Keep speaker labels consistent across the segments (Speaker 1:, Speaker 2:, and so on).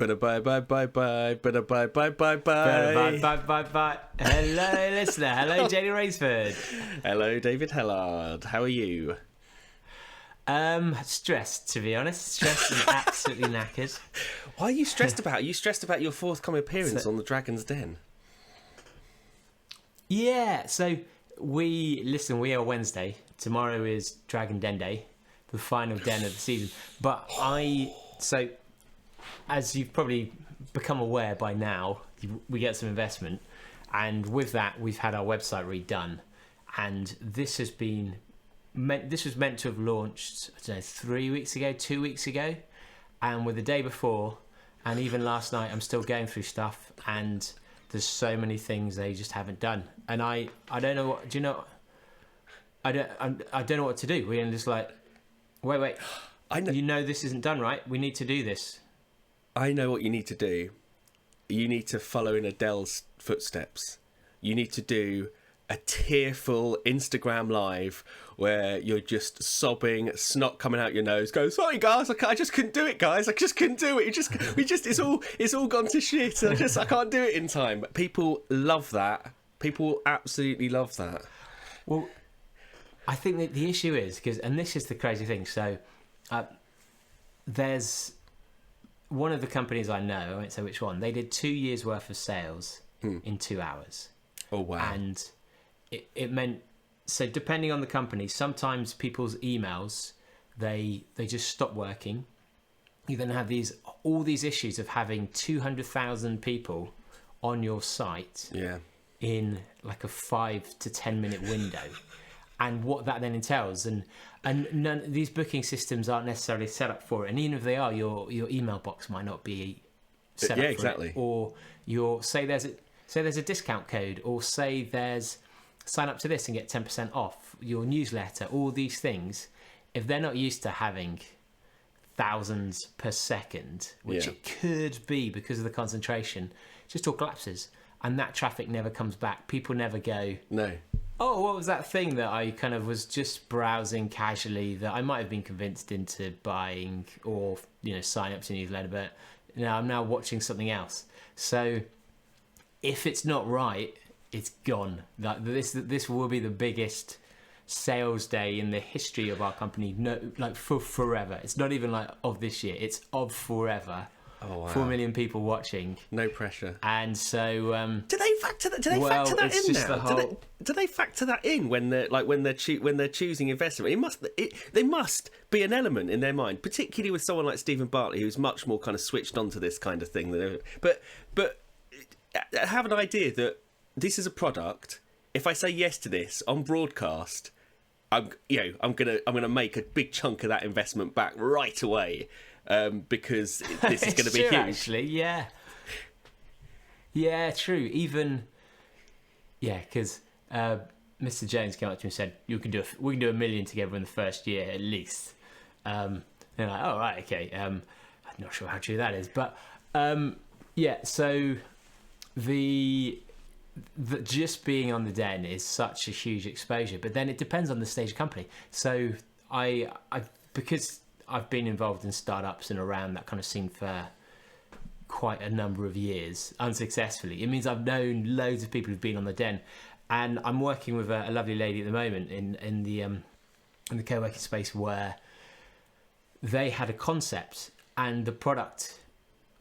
Speaker 1: Bye bye bye bye. Bye bye bye bye bye.
Speaker 2: Bye. Hello, listener. Hello, Jody Raynsford.
Speaker 1: Hello, David Hellard. How are you?
Speaker 2: Stressed, to be honest. Stressed and absolutely knackered.
Speaker 1: Why are you stressed about? Are you stressed about your forthcoming appearance on the Dragon's Den?
Speaker 2: Yeah. So we are Wednesday. Tomorrow is Dragon Den Day, the final den of the season. But as you've probably become aware by now, we get some investment, and with that, we've had our website redone, and this was meant to have launched, I don't know, 3 weeks ago, 2 weeks ago, and with the day before, and even last night, I'm still going through stuff, and there's so many things they just haven't done, and I don't know what. Do you know? I don't know what to do. We're just like, wait. I know this isn't done right. We need to do this.
Speaker 1: I know what you need to do. You need to follow in Adele's footsteps. You need to do a tearful Instagram live where you're just sobbing, snot coming out your nose, go, sorry guys, I just couldn't do it, guys. I just couldn't do it. It's all gone to shit. I can't do it in time. People love that. People absolutely love that.
Speaker 2: Well, I think that the issue is and this is the crazy thing. So, there's one of the companies I know, I won't say which one, they did 2 years worth of sales in 2 hours.
Speaker 1: Oh, wow.
Speaker 2: And it meant, so depending on the company, sometimes people's emails, they just stop working. You then have all these issues of having 200,000 people on your site in like a 5 to 10 minute window. And what that then entails, and these booking systems aren't necessarily set up for it. And even if they are, your email box might not be set up for
Speaker 1: exactly.
Speaker 2: it. Or say there's a discount code, or say there's sign up to this and get 10% off your newsletter. All these things, if they're not used to having thousands per second, which it could be because of the concentration, it just all collapses, and that traffic never comes back. People never go,
Speaker 1: no.
Speaker 2: Oh, what was that thing that I kind of was just browsing casually that I might have been convinced into buying, or sign up to a newsletter, but I'm now watching something else. So if it's not right, it's gone. Like this will be the biggest sales day in the history of our company. No, like for forever. It's not even like of this year. It's of forever.
Speaker 1: Oh, wow.
Speaker 2: 4 million people watching.
Speaker 1: No pressure.
Speaker 2: And so,
Speaker 1: do they factor that? Do they factor that in now? Do they factor that in when they're choosing investment? They must be an element in their mind, particularly with someone like Stephen Bartley, who's much more kind of switched on to this kind of thing. But have an idea that this is a product. If I say yes to this on broadcast, I'm gonna make a big chunk of that investment back right away. Because this is going to be huge.
Speaker 2: Actually, yeah, true. Even because Mr. Jones came up to me and said, we can do $1 million together in the first year at least. And I'm like, oh right, okay. I'm not sure how true that is, but so the just being on the den is such a huge exposure. But then it depends on the stage of company. So because I've been involved in startups and around that kind of scene for quite a number of years, unsuccessfully. It means I've known loads of people who've been on the den, and I'm working with a lovely lady at the moment in the co-working space where they had a concept and the product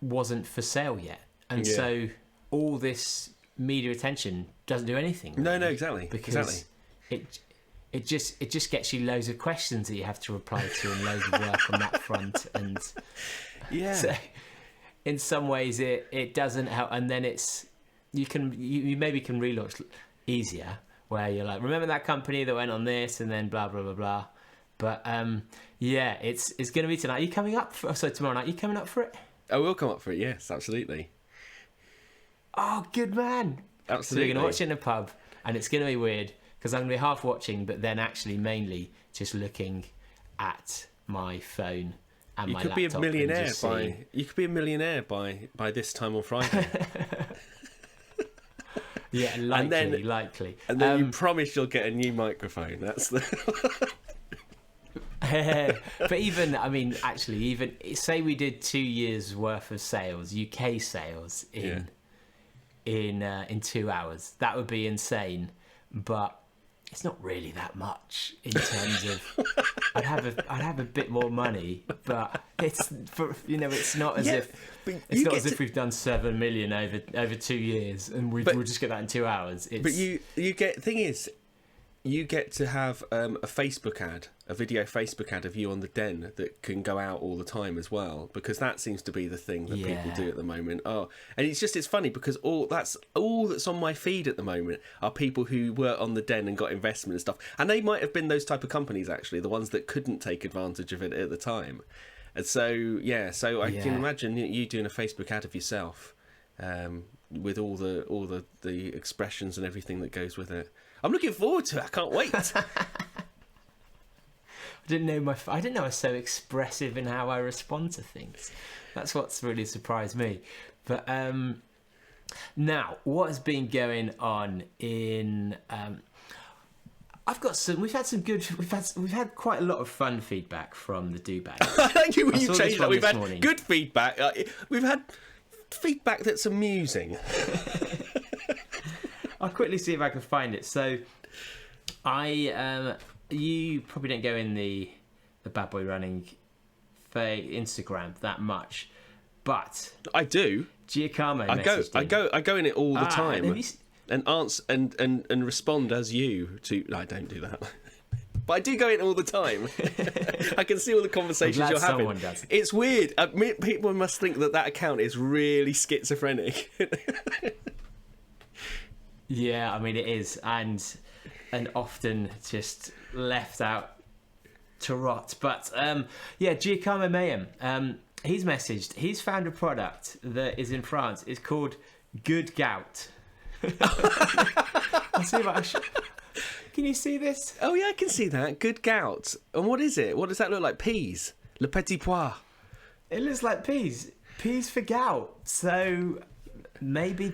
Speaker 2: wasn't for sale yet, and so all this media attention doesn't do anything.
Speaker 1: Really, no, exactly,
Speaker 2: because It just gets you loads of questions that you have to reply to and loads of work on that front, and so in some ways it doesn't help. And then you maybe can relaunch easier, where you're like, remember that company that went on this, and then blah blah blah blah. But it's going to be tonight. Are you coming up? Tomorrow night. Are you coming up for it?
Speaker 1: I will come up for it. Yes, absolutely.
Speaker 2: Oh, good man.
Speaker 1: Absolutely.
Speaker 2: So we're going to watch it in a pub, and it's going to be weird, because I'm going to be half watching, but then actually mainly just looking at my phone and my laptop. You could be a millionaire by this time on Friday. Yeah, likely.
Speaker 1: And then you promise you'll get a new microphone. That's the.
Speaker 2: But even, I mean, actually, even say we did 2 years worth of sales, UK sales in 2 hours, that would be insane. But it's not really that much in terms of. I'd have a bit more money, but it's not as if we've done 7 million over 2 years and we'll just get that in 2 hours.
Speaker 1: But you get, thing is, you get to have a Facebook ad, a video Facebook ad of you on the den that can go out all the time as well, because that seems to be the thing that people do at the moment. Oh, and it's funny because all that's on my feed at the moment are people who were on the den and got investment and stuff, and they might have been those type of companies, actually, the ones that couldn't take advantage of it at the time. And so I can imagine you doing a Facebook ad of yourself, with all the expressions and everything that goes with it. I'm looking forward to it. I can't wait.
Speaker 2: I didn't know I was so expressive in how I respond to things. That's what's really surprised me. But now, what has been going on in? We've had quite a lot of fun feedback from the do bag.
Speaker 1: I like you when you changed that. We've had good feedback. We've had feedback that's amusing.
Speaker 2: I'll quickly see if I can find it. So, you probably don't go in the Bad Boy Running Instagram that much, but
Speaker 1: I do.
Speaker 2: Giacomo
Speaker 1: I go in it all the time and answer and respond as you to. No, I don't do that. But I do go in all the time. I can see all the conversations you're having. Does. It's weird. People must think that account is really schizophrenic.
Speaker 2: Yeah, I mean it is, and often just left out to rot. But Giacomo Mayhem, he's messaged. He's found a product that is in France. It's called Good Gout. I'll see if I should. Can you see this?
Speaker 1: Oh yeah, I can see that. Good Gout. And what is it? What does that look like? Peas. Le petit pois.
Speaker 2: It looks like peas. Peas for gout. So. Maybe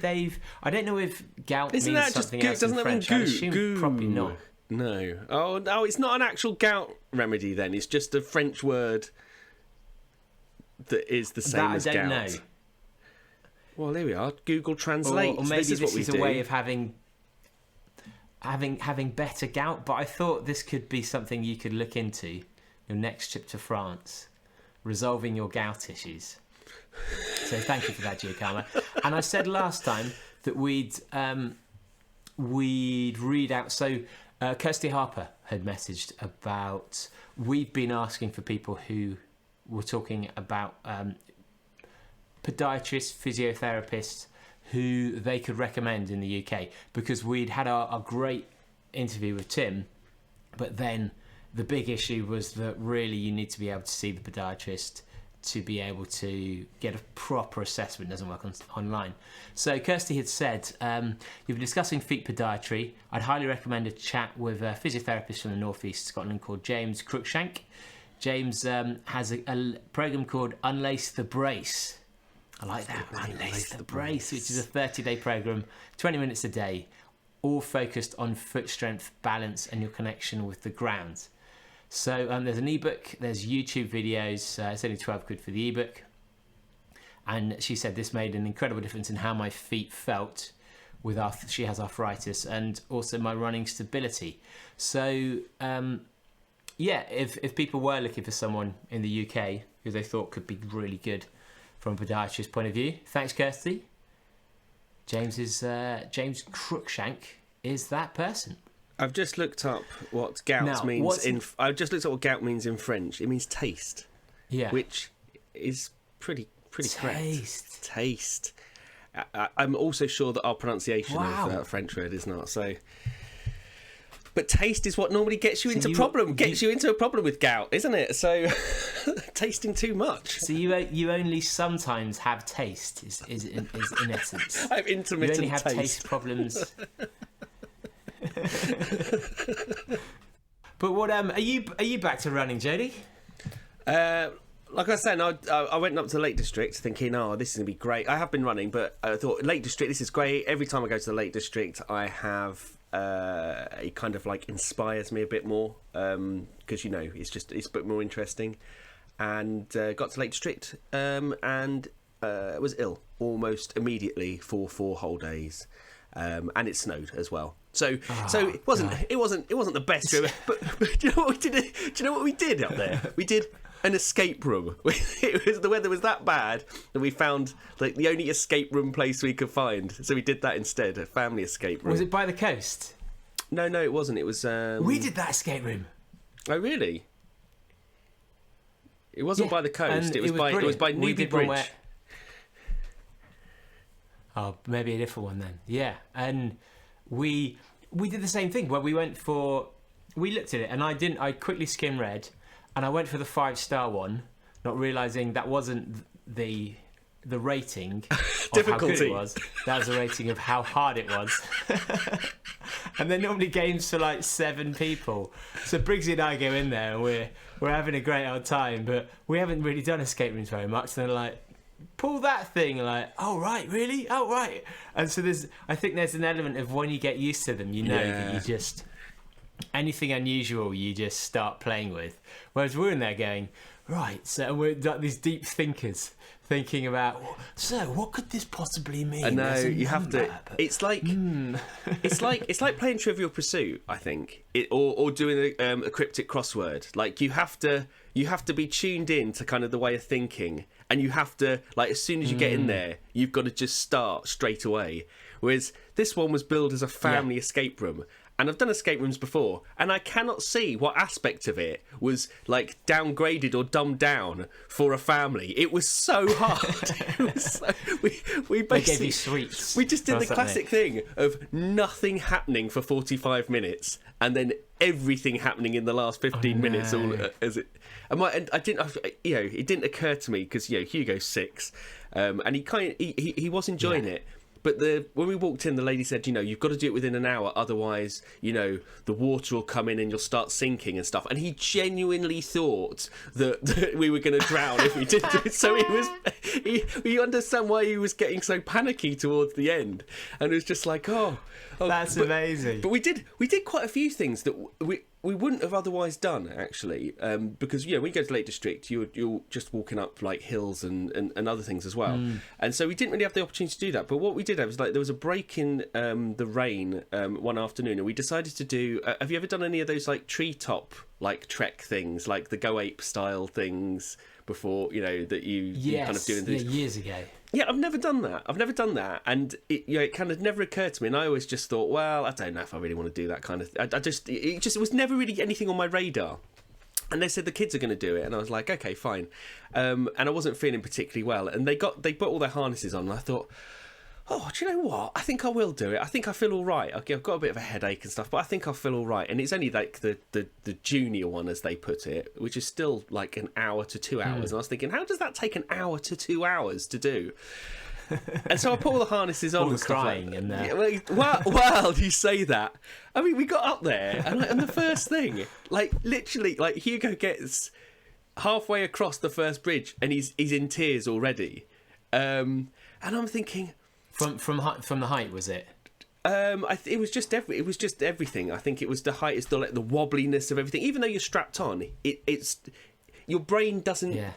Speaker 2: I don't know if gout means something else in French. I assume probably not.
Speaker 1: No. Oh, no, it's not an actual gout remedy then. It's just a French word that is the same as gout. I don't know. Well, there we are. Google Translate.
Speaker 2: Or maybe this is a way of having better gout, but I thought this could be something you could look into your next trip to France, resolving your gout issues. So thank you for that, Giacomo. And I said last time that we'd read out. So Kirsty Harper had messaged about. We've been asking for people who were talking about podiatrists, physiotherapists who they could recommend in the UK, because we'd had our great interview with Tim, but then the big issue was that really you need to be able to see the podiatrist to be able to get a proper assessment. It doesn't work online. So Kirsty had said, you've been discussing feet podiatry. I'd highly recommend a chat with a physiotherapist from the northeast Scotland called James Cruikshank. James has a program called Unlace the Brace. I like that. Unlace the Brace, which is a 30-day program, 20 minutes a day, all focused on foot strength, balance, and your connection with the ground. So there's an ebook, there's YouTube videos. It's only 12 quid for the ebook. And she said this made an incredible difference in how my feet felt with she has arthritis, and also my running stability. So if people were looking for someone in the UK who they thought could be really good from a podiatrist point of view, thanks Kirsty. James Cruikshank is that person.
Speaker 1: I've just looked up what gout means I've just looked up what gout means in French. It means taste. Yeah. Which is pretty correct. Taste. I'm also sure that our pronunciation of that French word is not so. But taste is what normally gets you into a problem with gout, isn't it? So tasting too much. So
Speaker 2: you only sometimes have taste is in essence.
Speaker 1: I have intermittent taste.
Speaker 2: You only have taste problems. But what are you back to running, Jody?
Speaker 1: Like I said, I went up to the Lake District thinking, this is going to be great. I have been running, but I thought, Lake District, this is great. Every time I go to the Lake District, I have it kind of like inspires me a bit more because it's a bit more interesting. And got to Lake District and was ill almost immediately for 4 whole days, and it snowed as well. So it wasn't the best trip. But do you know what we did? Do you know what we did up there? We did an escape room. The weather was that bad that we found like the only escape room place we could find. So we did that instead, a family escape room.
Speaker 2: Was it by the coast?
Speaker 1: No, it wasn't. It was.
Speaker 2: We did that escape room.
Speaker 1: Oh, really? It wasn't by the coast. It was by Newby Bridge.
Speaker 2: Oh, maybe a different one then. Yeah, and we did the same thing where we looked at it, and I quickly skim read, and I went for the 5-star one, not realising that wasn't the rating of how good it was. That was the rating of how hard it was. And they're normally games for like 7 people. So Briggsy and I go in there and we're having a great old time, but we haven't really done escape rooms very much. And they're like, pull that thing, like, oh right, really? Oh right. And so I think there's an element of when you get used to them, that you just anything unusual you just start playing with. Whereas we're in there going, right, so we're like these deep thinkers thinking about, so what could this possibly mean?
Speaker 1: I know, you have to. It's like it's like playing Trivial Pursuit, I think, or doing a cryptic crossword. Like you have to be tuned in to kind of the way of thinking, and you have to, like, as soon as you get in there, you've got to just start straight away. Whereas this one was billed as a family escape room. And I've done escape rooms before, and I cannot see what aspect of it was like downgraded or dumbed down for a family. It was so hard. We basically
Speaker 2: they gave you sweets.
Speaker 1: We just did the classic thing of nothing happening for 45 minutes, and then everything happening in the last 15 minutes. All as it. And I didn't. It didn't occur to me because Hugo's 6, and he was enjoying it. But when we walked in, the lady said, you've got to do it within an hour, otherwise, the water will come in and you'll start sinking and stuff. And he genuinely thought that we were going to drown if we didn't do it. So you understand why he was getting so panicky towards the end. And it was just like,
Speaker 2: that's amazing.
Speaker 1: But we did quite a few things that we wouldn't have otherwise done, actually, because when you go to Lake District, you're just walking up like hills and other things as well, and so we didn't really have the opportunity to do that. But what we did have was, like, there was a break in the rain one afternoon, and we decided to do. Have you ever done any of those like treetop like trek things, like the Go Ape style things before? That you kind of doing these
Speaker 2: years ago.
Speaker 1: Yeah, I've never done that, and it kind of never occurred to me. And I always just thought, well, I don't know if I really want to do that kind of. It was never really anything on my radar. And they said the kids are going to do it, and I was like, okay, fine. And I wasn't feeling particularly well, and they put all their harnesses on, and I thought, oh, do you know what? I think I will do it. I think I feel all right. I've got a bit of a headache and stuff, but I think I'll feel all right. And it's only like the junior one, as they put it, which is still like an hour to 2 hours. And I was thinking, how does that take an hour to 2 hours to do? And so I put all the harnesses on.
Speaker 2: All
Speaker 1: and stuff
Speaker 2: crying
Speaker 1: like,
Speaker 2: and
Speaker 1: well, you say that. I mean, we got up there, and the first thing, like literally, like Hugo gets halfway across the first bridge, and he's in tears already. And I'm thinking.
Speaker 2: From the height, was it?
Speaker 1: It was just everything. I think it was the height, it's the wobbliness of everything. Even though you're strapped on, it's your brain doesn't. Yeah.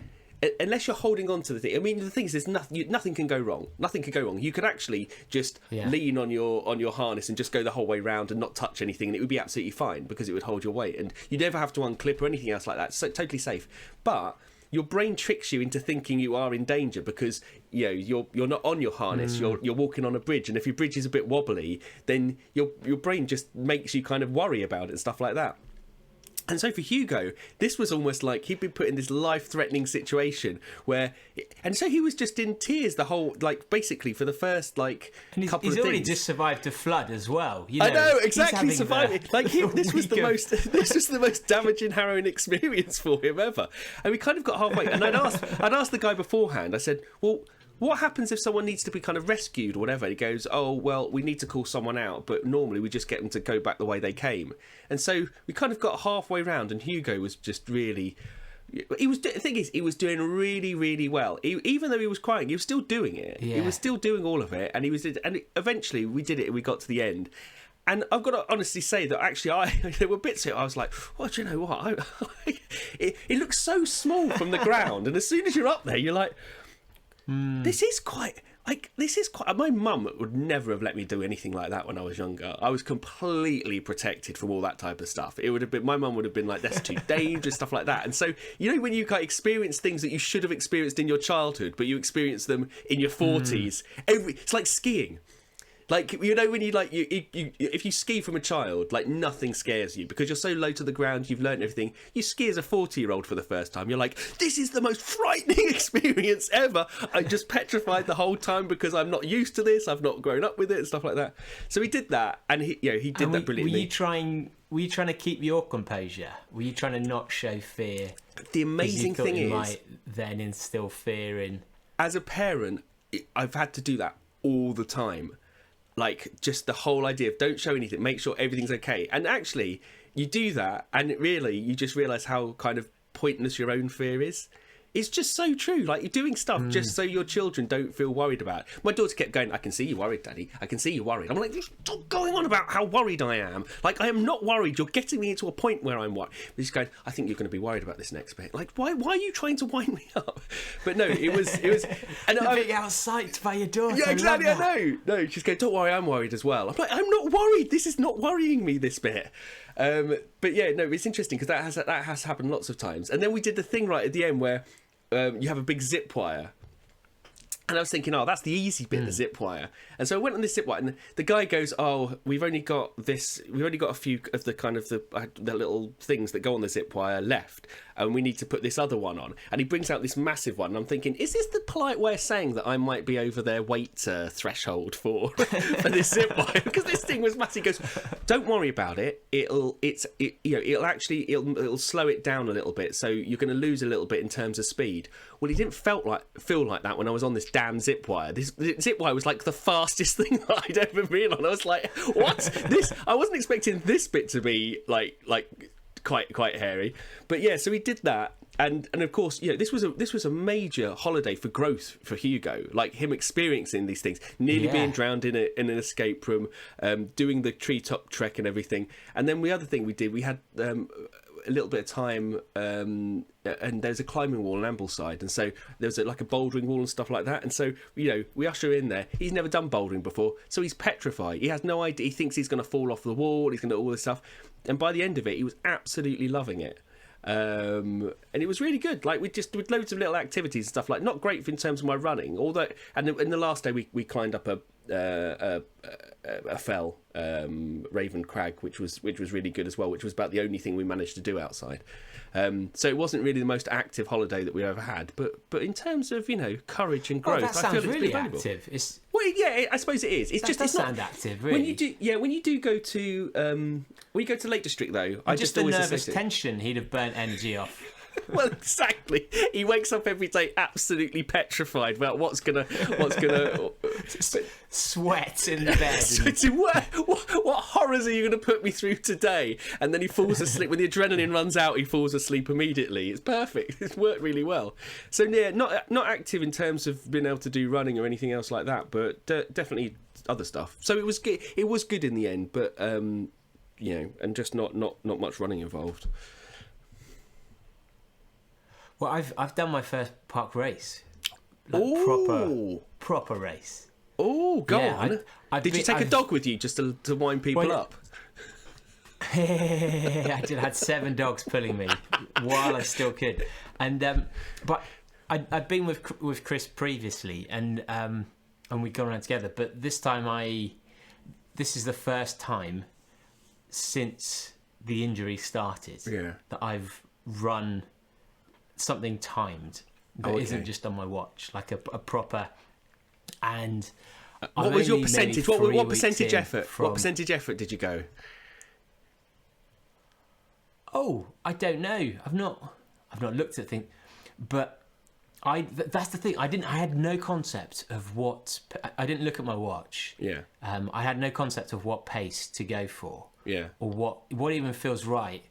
Speaker 1: Unless you're holding on to the thing. I mean, the thing is, there's nothing can go wrong. Nothing can go wrong. You could actually just lean on your harness and just go the whole way round and not touch anything, and it would be absolutely fine because it would hold your weight, and you never have to unclip or anything else like that. So totally safe. But your brain tricks you into thinking you are in danger because you're not on your harness. You're walking on a bridge, and if your bridge is a bit wobbly, then your brain just makes you kind of worry about it and stuff like that. And so for Hugo, this was almost like he'd been put in this life-threatening situation where, and so he was just in tears the whole, like, basically for the first couple of things.
Speaker 2: He's already just survived a flood as well.
Speaker 1: I know, exactly, surviving. This was the most damaging, harrowing experience for him ever. And we kind of got halfway, and I'd asked the guy beforehand. I said, well, what happens if someone needs to be kind of rescued or whatever? He goes, oh, well, we need to call someone out, but normally we just get them to go back the way they came. And so we kind of got halfway round, and Hugo was just really... the thing is, he was doing really, really well. Even though he was crying, he was still doing it. Yeah. He was still doing all of it, and eventually we did it, and we got to the end. And I've got to honestly say that actually, there were bits of it I was like, well, do you know what? It looks so small from the ground, and as soon as you're up there, you're like, this is quite. My mum would never have let me do anything like that when I was younger. I was completely protected from all that type of stuff. My mum would have been like, that's too dangerous, stuff like that. And so, you know, when you experience things that you should have experienced in your childhood, but you experience them in your 40s, it's like skiing. Like, you know, when if you ski from a child, like, nothing scares you because you're so low to the ground, you've learned everything. You ski as a 40-year-old for the first time, you're like, this is the most frightening experience ever. I'm just petrified the whole time because I'm not used to this. I've not grown up with it and stuff like that. So he did that, and he did that brilliantly.
Speaker 2: Were you trying to keep your composure? Were you trying to not show fear?
Speaker 1: The amazing thing is,
Speaker 2: might then instill fear in.
Speaker 1: As a parent, I've had to do that all the time. Like, just the whole idea of don't show anything, make sure everything's okay. And actually, you do that, and really, you just realise how kind of pointless your own fear is. It's just so true. Like, you're doing stuff just so your children don't feel worried about it. My daughter kept going, I can see you worried, Daddy. I can see you worried. I'm like, stop going on about how worried I am. Like, I am not worried. You're getting me into a point where I'm worried. But she's going, I think you're going to be worried about this next bit. Like, why are you trying to wind me up? But no, it was.
Speaker 2: And being out-psyched by your daughter.
Speaker 1: Yeah, exactly. I know. No, she's going, don't worry, I'm worried as well. I'm like, I'm not worried. This is not worrying me, this bit. But yeah, no, it's interesting because that has happened lots of times. And then we did the thing right at the end where you have a big zip wire. And I was thinking, oh, that's the easy bit, the zip wire. And so I went on this zip wire, and the guy goes, oh, we've only got a few of the kind of the little things that go on the zip wire left, and we need to put this other one on. And he brings out this massive one, and I'm thinking, is this the polite way of saying that I might be over their weight threshold for this zip wire? Because this thing was massive. He goes, don't worry about it. It'll slow it down a little bit, so you're going to lose a little bit in terms of speed. Well, he didn't feel like that when I was on this damn zip wire. This zip wire was like the fastest thing that I'd ever been on. I was like, what? I wasn't expecting this bit to be like quite hairy. But yeah, so he did that. And of course, you know, this was a major holiday for growth for Hugo, like him experiencing these things, nearly being drowned in an escape room, doing the treetop trek and everything. And then the other thing we did, we had a little bit of time, and there's a climbing wall on Ambleside, and so there's like a bouldering wall and stuff like that. And so, you know, we usher in there. He's never done bouldering before, so he's petrified. He has no idea. He thinks he's going to fall off the wall. He's going to do all this stuff. And by the end of it, he was absolutely loving it. And it was really good. Like, with loads of little activities and stuff, like not great in terms of my running. Although, and in the last day we climbed up a fell, Raven Crag, which was really good as well. Which was about the only thing we managed to do outside. So it wasn't really the most active holiday that we ever had. But in terms of, you know, courage and growth,
Speaker 2: that sounds really active.
Speaker 1: Well, yeah, I suppose it is. It's
Speaker 2: it's not active, really.
Speaker 1: When you do go to Lake District though, I just
Speaker 2: the
Speaker 1: always
Speaker 2: nervous tension, he'd have burnt energy off.
Speaker 1: Well, exactly. He wakes up every day absolutely petrified about what's gonna
Speaker 2: sweat in the bed.
Speaker 1: What horrors are you going to put me through today? And then he falls asleep. When the adrenaline runs out, he falls asleep immediately. It's perfect. It's worked really well. So yeah, not active in terms of being able to do running or anything else like that, but definitely other stuff. So it was good in the end, but you know, and just not much running involved.
Speaker 2: Well, I've done my first park race, proper race.
Speaker 1: Oh, go on! Did you take a dog with you just to wind people up?
Speaker 2: I had 7 dogs pulling me while I still could, and but I'd been with Chris previously, and we'd gone around together. But this time this is the first time since the injury started that I've run something timed that isn't just on my watch, like a proper. And
Speaker 1: what was your percentage? What percentage effort? What percentage effort did you go?
Speaker 2: Oh, I don't know. I've not looked at things, but that's the thing. I had no concept of what. I didn't look at my watch.
Speaker 1: Yeah.
Speaker 2: I had no concept of what pace to go for.
Speaker 1: Yeah.
Speaker 2: Or what even feels right.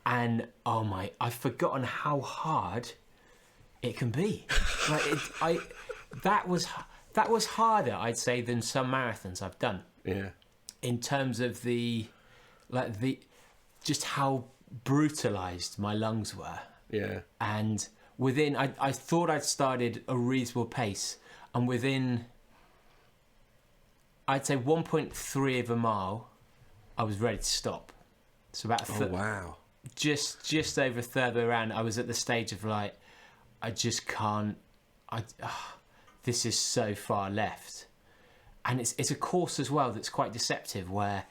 Speaker 2: And I've forgotten how hard it can be. Like that was harder, I'd say, than some marathons I've done.
Speaker 1: Yeah.
Speaker 2: in terms of just how brutalized my lungs were.
Speaker 1: Yeah.
Speaker 2: And within, I thought I'd started a reasonable pace, and within, I'd say 1.3 of a mile, I was ready to stop. So about
Speaker 1: wow.
Speaker 2: Just over a third of the way around, I was at the stage of like, I just can't. This is so far left, and it's a course as well that's quite deceptive, where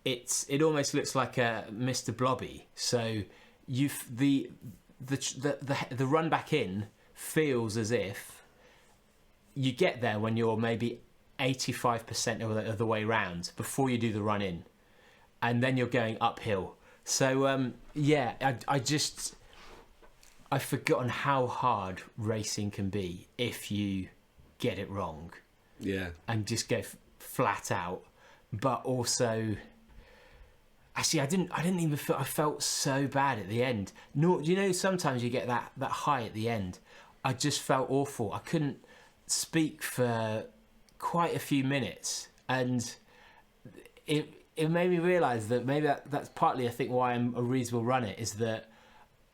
Speaker 2: it almost looks like a Mr. Blobby. So the run back in feels as if you get there when you're maybe 85% of the way round before you do the run in, and then you're going uphill. So I've forgotten how hard racing can be if you get it wrong.
Speaker 1: Yeah. And
Speaker 2: just go flat out. But also, actually, I didn't even feel. I felt so bad at the end. No, sometimes you get that high at the end. I just felt awful. I couldn't speak for quite a few minutes, and it made me realise that maybe that's partly, I think, why I'm a reasonable runner, is that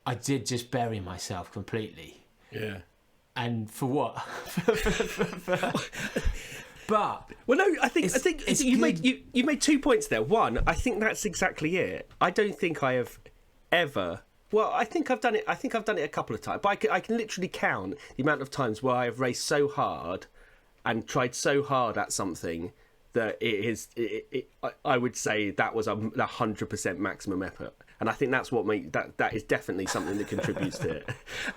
Speaker 2: I did just bury myself completely.
Speaker 1: Yeah.
Speaker 2: And for what? But
Speaker 1: well, no, I think you made 2 points there. One, I think that's exactly it. I don't think I have ever. Well, I think I've done it. I think I've done it a couple of times, but I can literally count the amount of times where I have raced so hard and tried so hard at something that it is. I would say that was 100% maximum effort. And I think that's what that is definitely something that contributes to it.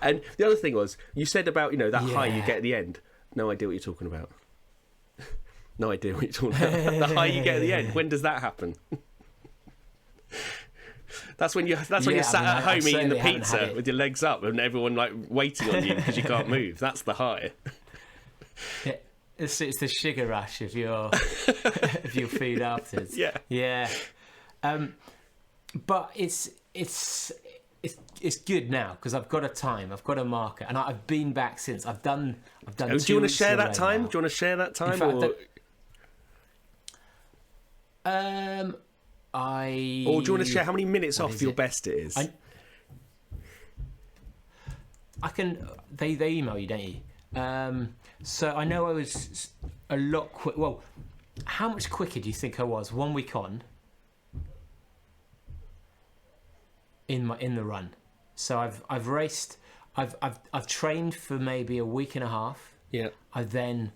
Speaker 1: And the other thing was, you said about that high you get at the end. No idea what you're talking about. No idea what you're talking about. The high you get at the end. When does that happen? That's when you're sat at home eating the pizza with your legs up and everyone like waiting on you because you can't move. That's the high.
Speaker 2: Yeah, it's the sugar rush of your food afterwards.
Speaker 1: Yeah.
Speaker 2: Yeah. But it's good now because I've got a time, I've got a marker, and I've been back since. I've done.
Speaker 1: Do you want to share that time? Do you want to share that time? Or do you want to share how many minutes off your best it is?
Speaker 2: I can. They email you, don't you? So I know I was a lot quick. Well, how much quicker do you think I was 1 week on? In the run, so I've raced, I've trained for maybe a week and a half.
Speaker 1: Yeah.
Speaker 2: I do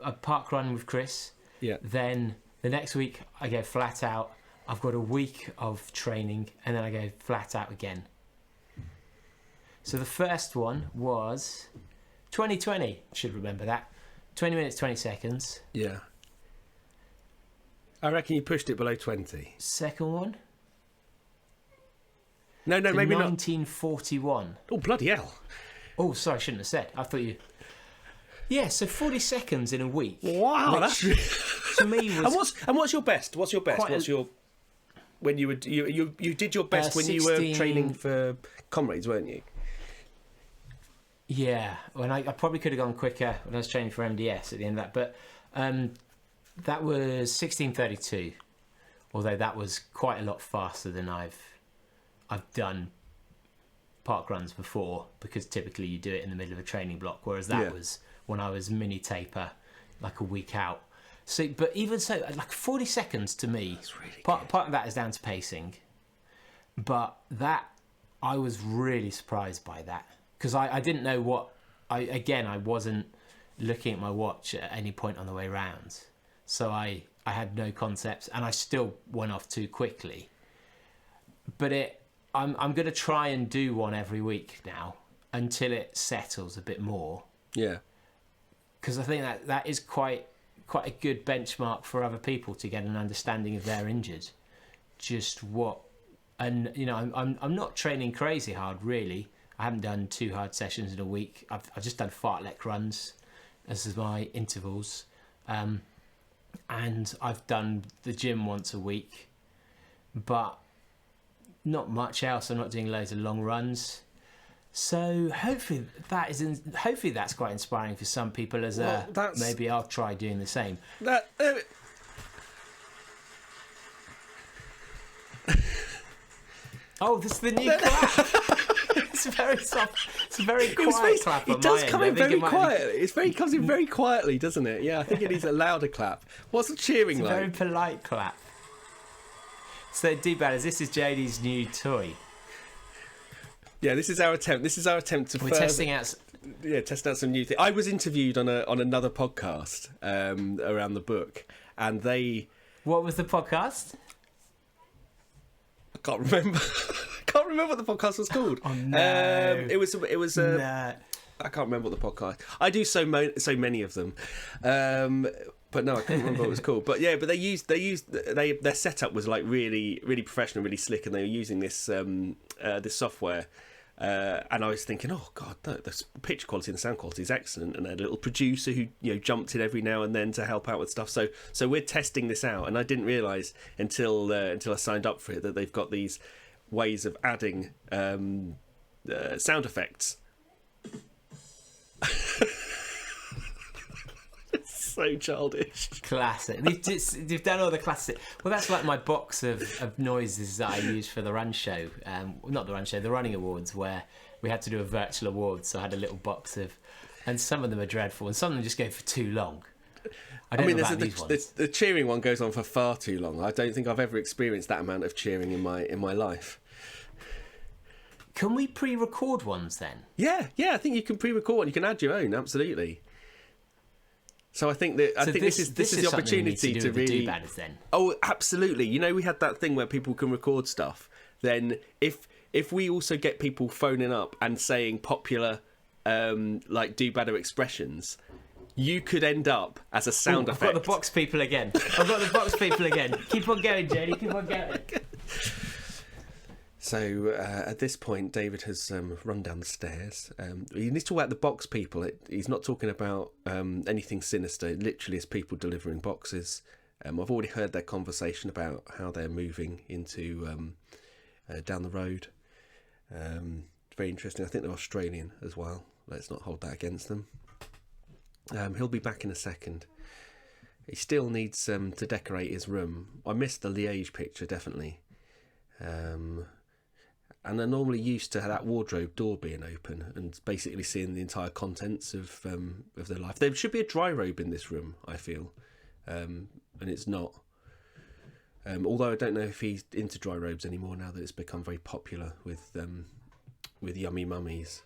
Speaker 2: a park run with Chris.
Speaker 1: Yeah.
Speaker 2: Then the next week I go flat out. I've got a week of training, and then I go flat out again. So the first one was 2020. Should remember that. 20 minutes 20 seconds.
Speaker 1: Yeah. I reckon you pushed it below 20.
Speaker 2: Second one.
Speaker 1: No, maybe
Speaker 2: 1941.
Speaker 1: Not. Oh, bloody hell.
Speaker 2: Oh, sorry, I shouldn't have said. I thought you... Yeah, so 40 seconds in a week.
Speaker 1: Wow, that's...
Speaker 2: to me was...
Speaker 1: And what's your best? What's your... When you did your best when 16... you were training for comrades, weren't you?
Speaker 2: Yeah, when I probably could have gone quicker when I was training for MDS at the end of that, but that was 16:32, although that was quite a lot faster than I've done park runs before, because typically you do it in the middle of a training block, whereas that was when I was mini taper, like a week out. So, but even so, like 40 seconds to me, really part of that is down to pacing, but that I was really surprised by that, because I didn't know what I wasn't looking at my watch at any point on the way round, so I had no concepts, and I still went off too quickly. But I'm going to try and do one every week now until it settles a bit more.
Speaker 1: Yeah. Because
Speaker 2: I think that is quite a good benchmark for other people to get an understanding if they're injured. Just what, and I'm not training crazy hard really. I haven't done 2 hard sessions in a week. I've just done fartlek runs as my intervals, and I've done the gym once a week, but not much else. I'm not doing loads of long runs. So hopefully that's quite inspiring for some people. Maybe I'll try doing the same. Oh, this is the new clap. It's very soft. It's a very quiet clap.
Speaker 1: It does come in very quietly. It comes in very quietly, doesn't it? Yeah, I think it needs a louder clap. What's the cheering like?
Speaker 2: It's a very polite clap. So, D-Badders, this is Jody's new toy.
Speaker 1: Yeah, this is our attempt.
Speaker 2: We're testing out
Speaker 1: some new things. I was interviewed on another podcast around the book, and they.
Speaker 2: What was the podcast?
Speaker 1: I can't remember. Can't remember what the podcast was called.
Speaker 2: Oh no!
Speaker 1: It was.
Speaker 2: No.
Speaker 1: I can't remember what the podcast. I do so many of them, but no, I can't remember what it was called. But yeah, but their setup was like really, really professional, really slick, and they were using this this software. And I was thinking, oh god, the picture quality and the sound quality is excellent, and they had a little producer who jumped in every now and then to help out with stuff. So we're testing this out, and I didn't realise until I signed up for it that they've got these ways of adding sound effects. It's so childish.
Speaker 2: Classic. They've done all the classic. Well, that's like my box of noises that I use for the run show. Not the run show, the running awards, where we had to do a virtual award. So I had a little box of, and some of them are dreadful, and some of them just go for too long. I mean,
Speaker 1: the cheering one goes on for far too long. I don't think I've ever experienced that amount of cheering in my life.
Speaker 2: Can we pre-record ones then?
Speaker 1: Yeah. I think you can pre-record one. You can add your own. Absolutely. So I think this is the opportunity to really.
Speaker 2: Then.
Speaker 1: Oh, absolutely. We had that thing where people can record stuff. Then if we also get people phoning up and saying popular like do better expressions, you could end up as a sound effect.
Speaker 2: I've got the box people again. Keep on going, Jody. Keep on going.
Speaker 1: So at this point, David has run down the stairs. He needs to talk about the box people. He's not talking about anything sinister. It literally is people delivering boxes. I've already heard their conversation about how they're moving into down the road. Very interesting. I think they're Australian as well. Let's not hold that against them. He'll be back in a second. He still needs to decorate his room. I missed the Liège picture, definitely. And they're normally used to that wardrobe door being open and basically seeing the entire contents of their life. There should be a dry robe in this room, I feel, and it's not. Although I don't know if he's into dry robes anymore now that it's become very popular with yummy mummies.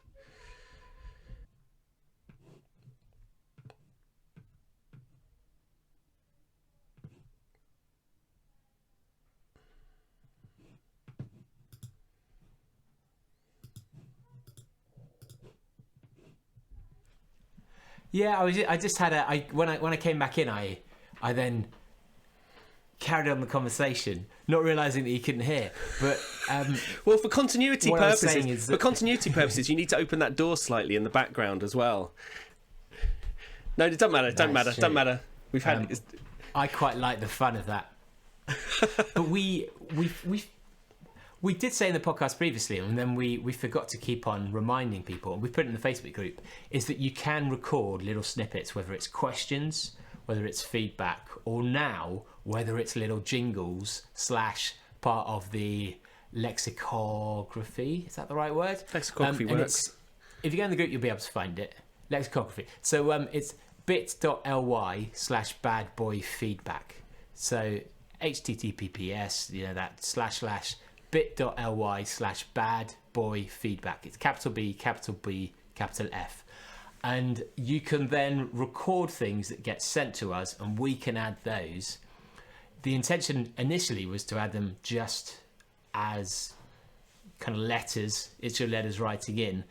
Speaker 2: Yeah, I just had when I came back in, I then carried on the conversation, not realising that you couldn't hear. But
Speaker 1: well, for continuity purposes, you need to open that door slightly in the background as well. No, it doesn't matter. Doesn't matter. We've had.
Speaker 2: I quite like the fun of that. But we did say in the podcast previously, and then we forgot to keep on reminding people, and we put it in the Facebook group, is that you can record little snippets, whether it's questions, whether it's feedback, or now, whether it's little jingles / part of the lexicography. Is that the right word?
Speaker 1: Lexicography works.
Speaker 2: If you go in the group, you'll be able to find it. Lexicography. So it's bit.ly/badboyfeedback. So https, that / bit.ly/badboyfeedback. It's capital B, capital F. And you can then record things that get sent to us, and we can add those. The intention initially was to add them just as kind of letters. It's your letters writing in.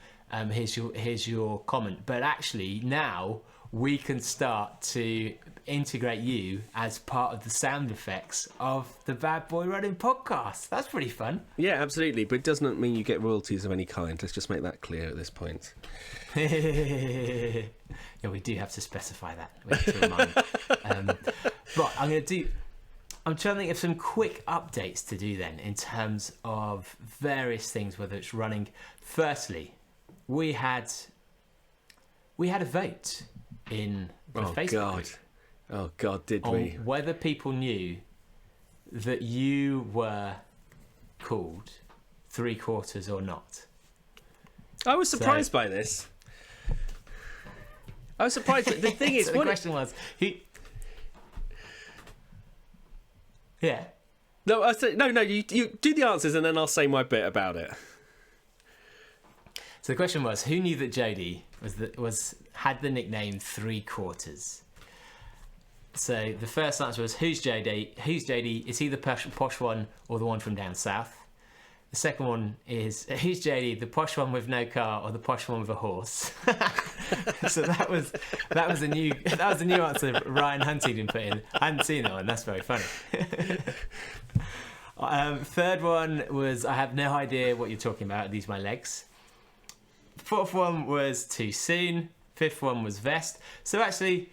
Speaker 2: Here's your comment. But actually now we can start to integrate you as part of the sound effects of the Bad Boy Running podcast. That's pretty fun.
Speaker 1: Yeah, absolutely. But it doesn't mean you get royalties of any kind. Let's just make that clear at this point.
Speaker 2: Yeah, we do have to specify that. We have to remind. Right, I'm trying to think of some quick updates to do then in terms of various things, whether it's running. Firstly, we had a vote in the Facebook group.
Speaker 1: Oh God, did
Speaker 2: on
Speaker 1: we?
Speaker 2: Whether people knew that you were called 3/4 or not.
Speaker 1: I was surprised by this. I was surprised. The thing is,
Speaker 2: so the question was, who? Yeah.
Speaker 1: No, I said no. You do the answers, and then I'll say my bit about it.
Speaker 2: So the question was, who knew that Jody had the nickname 3/4? So the first answer was, who's Jody? Who's Jody? Is he the posh one or the one from down south? The second one is, who's Jody? The posh one with no car or the posh one with a horse? So that was a new answer Ryan Huntington put in. I hadn't seen that one. That's very funny. Third one was, I have no idea what you're talking about. These are my legs. Fourth one was too soon. Fifth one was vest. So actually,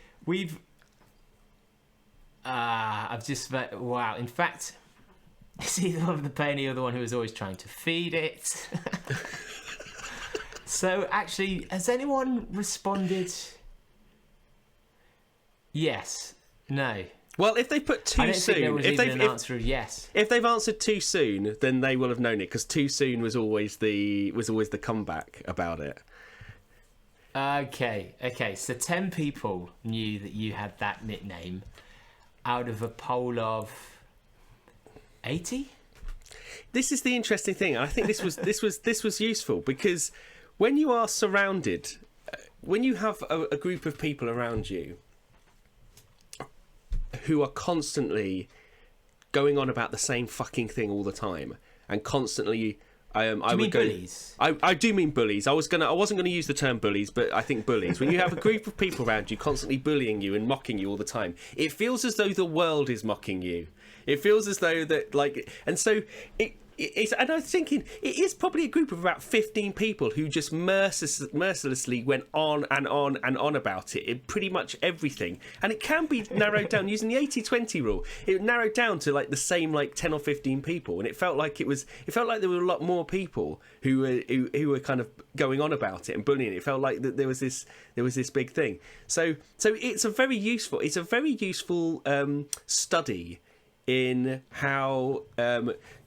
Speaker 2: wow. In fact, it's either one with the pony or the one who was always trying to feed it. So actually, has anyone responded? Yes. No.
Speaker 1: Well, if they put too soon,
Speaker 2: if they've answered yes,
Speaker 1: if they've answered too soon, then they will have known it, because too soon was always the comeback about it.
Speaker 2: Okay. So 10 people knew that you had that nickname out of a poll of 80.
Speaker 1: This is the interesting thing. I think this was useful, because when you are surrounded, when you have a group of people around you who are constantly going on about the same fucking thing all the time, and constantly,
Speaker 2: bullies?
Speaker 1: I do mean bullies. I wasn't gonna use the term bullies, but I think bullies. When you have a group of people around you constantly bullying you and mocking you all the time, it feels as though the world is mocking you. It feels as though that, like, and so it's. And I was thinking, it is probably a group of about 15 people who just mercilessly went on and on and on about it in pretty much everything. And it can be narrowed down using the 80-20 rule. It narrowed down to like the same 10 or 15 people, and it felt like there were a lot more people who were kind of going on about it and bullying it. It felt like that there was this big thing. So it's a very useful study in how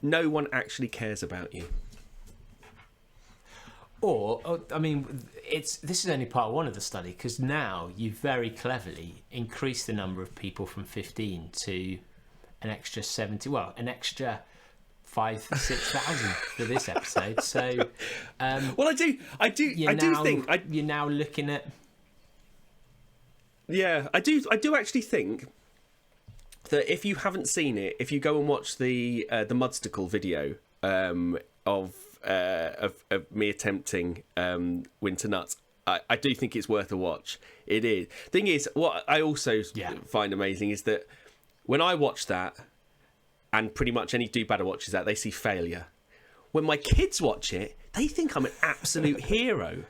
Speaker 1: no one actually cares about you.
Speaker 2: Or, I mean, this is only part one of the study, because now you very cleverly increased the number of people from 15 to an extra 70. Well, an extra 6,000 for this episode. So,
Speaker 1: well, I do think
Speaker 2: you're now looking at.
Speaker 1: Yeah, I do actually think that if you haven't seen it, if you go and watch the Mudstickle video of me attempting Winter Nuts, I do think it's worth a watch. It is. Thing is, what I also find amazing is that when I watch that, and pretty much any Do Badder watches that, they see failure. When my kids watch it, they think I'm an absolute hero,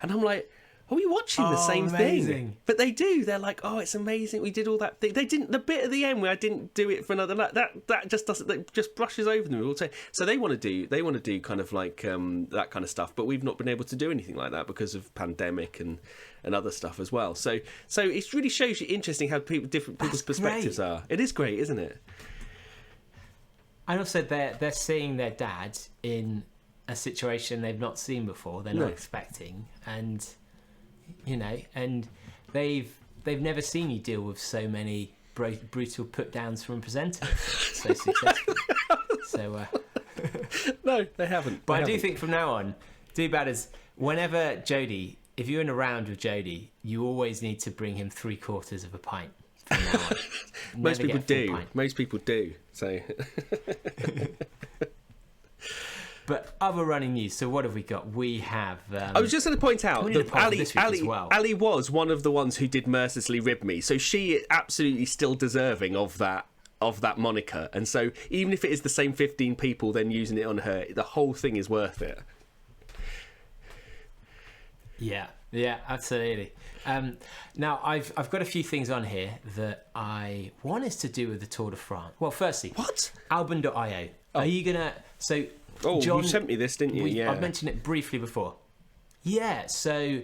Speaker 1: and I'm like, are we watching the same thing? But they do. They're like, oh, it's amazing. We did all that thing. They didn't. The bit at the end where I didn't do it for another. That just doesn't. That just brushes over them. So they want to do. They want to do kind of like that kind of stuff. But we've not been able to do anything like that because of pandemic and other stuff as well. So it really shows you interesting how different people's perspectives are. It is great, isn't it?
Speaker 2: And also, they're seeing their dad in a situation they've not seen before. They're not expecting, and. You know, and they've never seen you deal with so many brutal put downs from presenters so successfully. So
Speaker 1: no, they haven't.
Speaker 2: But I do think from now on, Do Badders, whenever Jody, if you're in a round with Jody, you always need to bring him 3/4 of a pint. From now on.
Speaker 1: Most people do. Most people do. So.
Speaker 2: But other running news. So what have we got? We have.
Speaker 1: I was just going to point out that Ali was one of the ones who did mercilessly rib me. So she is absolutely still deserving of that moniker. And so even if it is the same 15 people then using it on her, the whole thing is worth it.
Speaker 2: Yeah, absolutely. Now I've got a few things on here that one is to do with the Tour de France. Well, firstly,
Speaker 1: what?
Speaker 2: Albon.io. Are you gonna? So.
Speaker 1: Oh,
Speaker 2: John,
Speaker 1: you sent me this, didn't you? Yeah.
Speaker 2: I've mentioned it briefly before. Yeah, so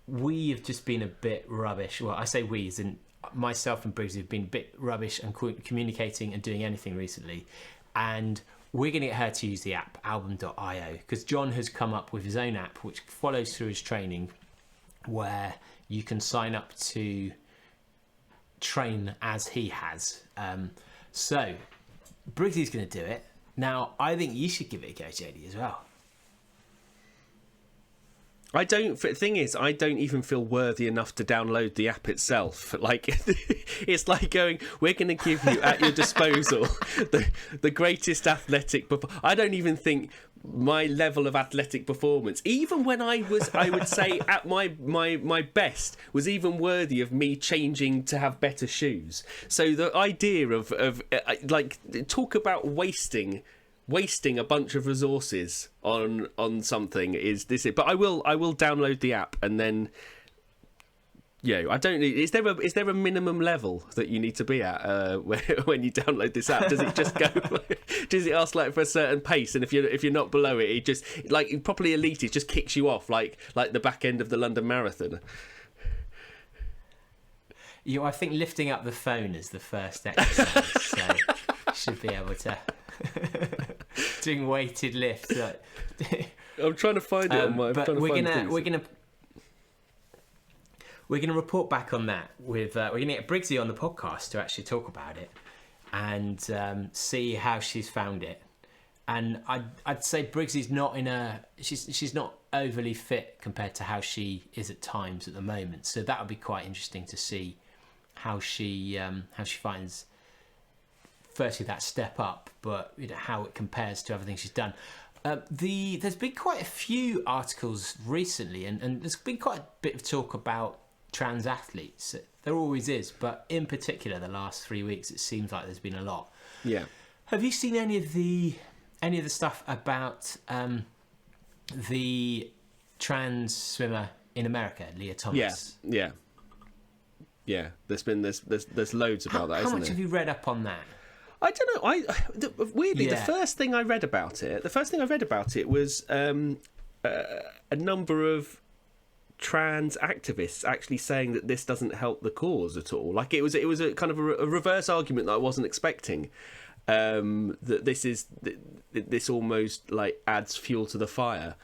Speaker 2: we have just been a bit rubbish. Well, I say we, as in myself and Briggsy have been a bit rubbish and communicating and doing anything recently. And we're going to get her to use the app, album.io, because John has come up with his own app, which follows through his training, where you can sign up to train as he has. So Briggsy's going to do it. Now, I think you should give it a go, Jody, as well.
Speaker 1: The thing is, I don't even feel worthy enough to download the app itself. Like, it's like going, we're going to give you at your disposal the greatest athletic. I don't even think my level of athletic performance, even when I would say at my best, was even worthy of me changing to have better shoes. So the idea of like, talk about wasting a bunch of resources on something is this. But I will download the app, and then I don't need. Is there a minimum level that you need to be at when you download this app? Does it just go? Does it ask like for a certain pace? And if you're not below it, it just like properly elite. It just kicks you off like the back end of the London Marathon.
Speaker 2: I think lifting up the phone is the first exercise, so you should be able to. Doing weighted lifts.
Speaker 1: I'm trying to find it on my.
Speaker 2: But we're gonna report back on that with. We're gonna get Briggsy on the podcast to actually talk about it and see how she's found it. And I'd say Briggsy's not she's not overly fit compared to how she is at times at the moment. So that would be quite interesting to see how she finds. Firstly, that step up, but how it compares to everything she's done. There's been quite a few articles recently, and there's been quite a bit of talk about trans athletes. There always is, but in particular, the last 3 weeks, it seems like there's been a lot.
Speaker 1: Yeah.
Speaker 2: Have you seen any of the stuff about the trans swimmer in America, Lia Thomas?
Speaker 1: Yeah. There's loads about that.
Speaker 2: How much have you read up on that?
Speaker 1: I don't know. Weirdly, the first thing I read about it was a number of trans activists actually saying that this doesn't help the cause at all. Like it was a kind of a reverse argument that I wasn't expecting. That this almost like adds fuel to the fire.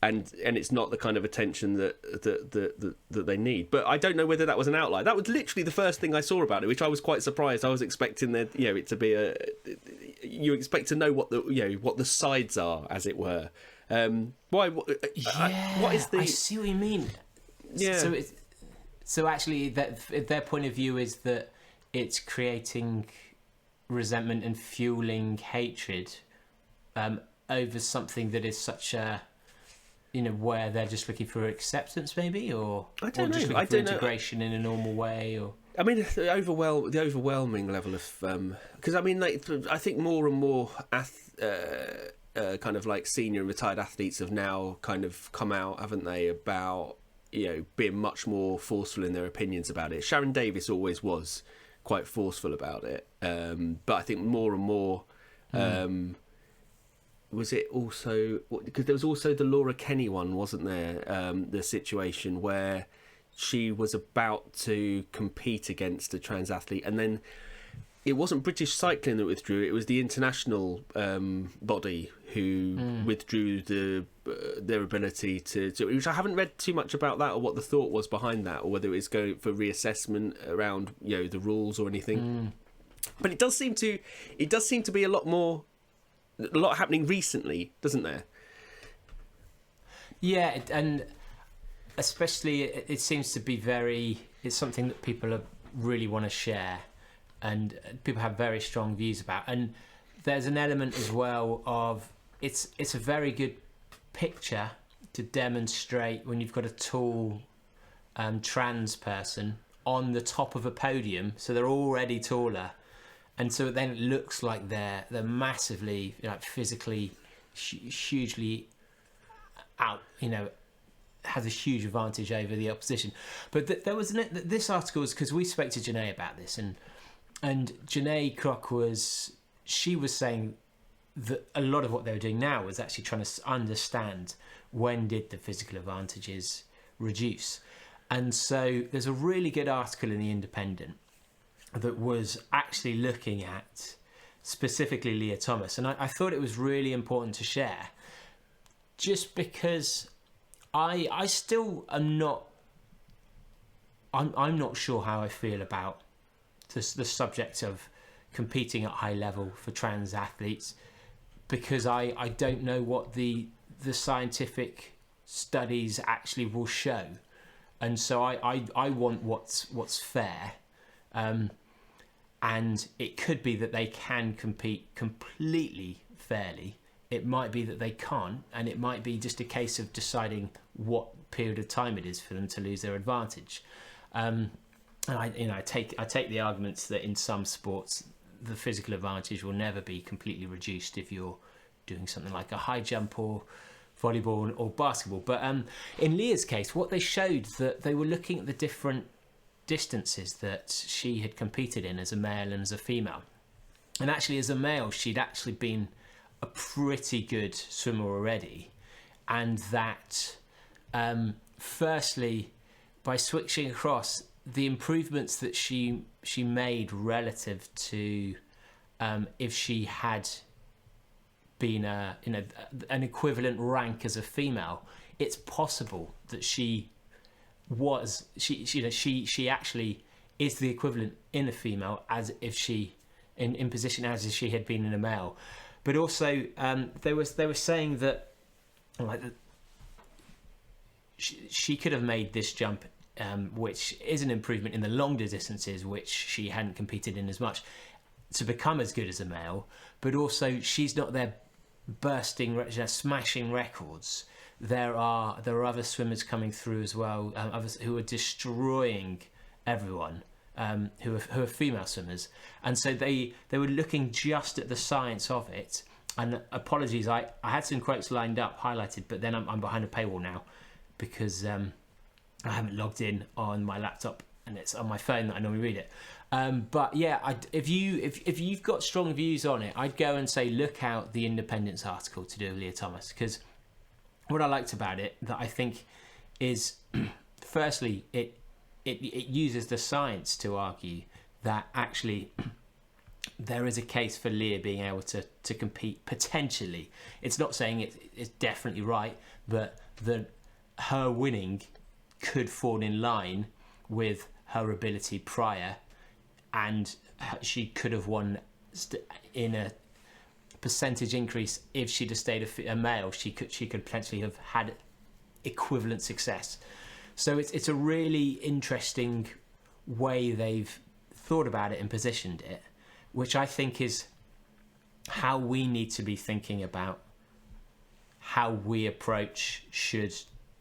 Speaker 1: And it's not the kind of attention that they need. But I don't know whether that was an outlier. That was literally the first thing I saw about it, which I was quite surprised. I was expecting that it to be you expect to know what the sides are, as it were. Why? What is the?
Speaker 2: I see what you mean.
Speaker 1: Yeah.
Speaker 2: So actually, their point of view is that it's creating resentment and fueling hatred over something that is such a. Where they're just looking for acceptance, maybe, or
Speaker 1: I don't know.
Speaker 2: Just looking for integration in a normal way, or
Speaker 1: I mean, the overwhelming level of because I mean, like, I think more and more kind of like senior and retired athletes have now kind of come out, haven't they, about being much more forceful in their opinions about it. Sharon Davis always was quite forceful about it, but I think more and more. Was it also because there was also the Laura Kenny one, wasn't there? The situation where she was about to compete against a trans athlete, and then it wasn't British Cycling that withdrew; it was the international body who withdrew their ability to. Which I haven't read too much about that, or what the thought was behind that, or whether it was going for reassessment around the rules or anything. But it does seem to be a lot happening recently, doesn't there?
Speaker 2: Yeah, and especially it seems to be it's something that people really want to share, and people have very strong views about. And there's an element as well of it's a very good picture to demonstrate when you've got a tall trans person on the top of a podium, so they're already taller. And so then it looks like they're massively, physically, hugely out, has a huge advantage over the opposition. But there was this article was because we spoke to Janae about this, and Janae Kroc was saying a lot of what they were doing now was actually trying to understand when did the physical advantages reduce. And so there's a really good article in The Independent that was actually looking at specifically Lia Thomas, and I thought it was really important to share, just because I still am not, I'm not sure how I feel about the subject of competing at high level for trans athletes, because I don't know what the scientific studies actually will show, and so I want what's fair, and it could be that they can compete completely fairly. It might be that they can't, and it might be just a case of deciding what period of time it is for them to lose their advantage. And I take the arguments that in some sports the physical advantage will never be completely reduced if you're doing something like a high jump or volleyball or basketball. But in Lia's case, what they showed, that they were looking at the different distances that she had competed in as a male and as a female. And actually, as a male, she'd actually been a pretty good swimmer already. And that, firstly, by switching across, the improvements that she made relative to if she had been in an equivalent rank as a female, it's possible that she actually is the equivalent in a female as if she in position as if she had been in a male. But also they were saying that she could have made this jump, which is an improvement in the longer distances, which she hadn't competed in as much, to become as good as a male. But also she's not there bursting, smashing records. There are other swimmers coming through as well, others who are destroying everyone, who are female swimmers. And so they were looking just at the science of it. And apologies, I had some quotes lined up, highlighted, but then I'm behind a paywall now because I haven't logged in on my laptop, and it's on my phone that I normally read it. But yeah, if you've got strong views on it, I'd go and say look out the Independence article to do with Lia Thomas, because what I liked about it that I think is, firstly, it uses the science to argue that actually there is a case for Lia being able to compete potentially. It's not saying it's definitely right, but that her winning could fall in line with her ability prior, and she could have won in a percentage increase if she'd have stayed a male. She could potentially have had equivalent success. So it's a really interesting way they've thought about it and positioned it, which I think is how we need to be thinking about how we approach should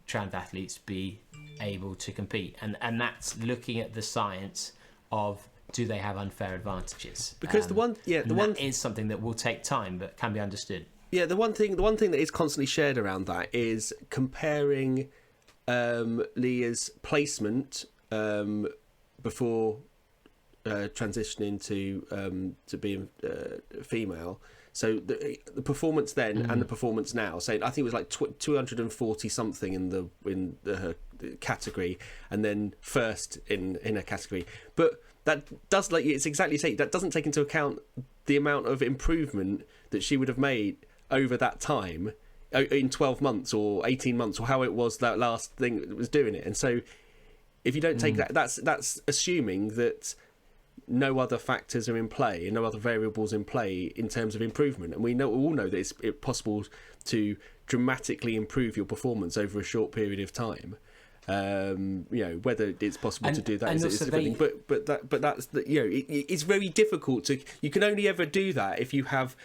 Speaker 2: trans athletes be able to compete, and that's looking at the science of, do they have unfair advantages? Because the one is something that will take time but can be understood.
Speaker 1: Yeah, the one thing that is constantly shared around that is comparing Lia's placement before transitioning to being female. So the performance then and the performance now. So I think it was like 240 something in her category, and then first in her category. But that does, like it's exactly the same. That doesn't take into account the amount of improvement that she would have made over that time, in 12 months or 18 months, or how it was that last thing that was doing it. And so if you don't take that's assuming that no other factors are in play and no other variables in play in terms of improvement. And we all know that it's possible to dramatically improve your performance over a short period of time. Whether it's possible to do that is a different thing. But that's it's very difficult to. You can only ever do that if you have.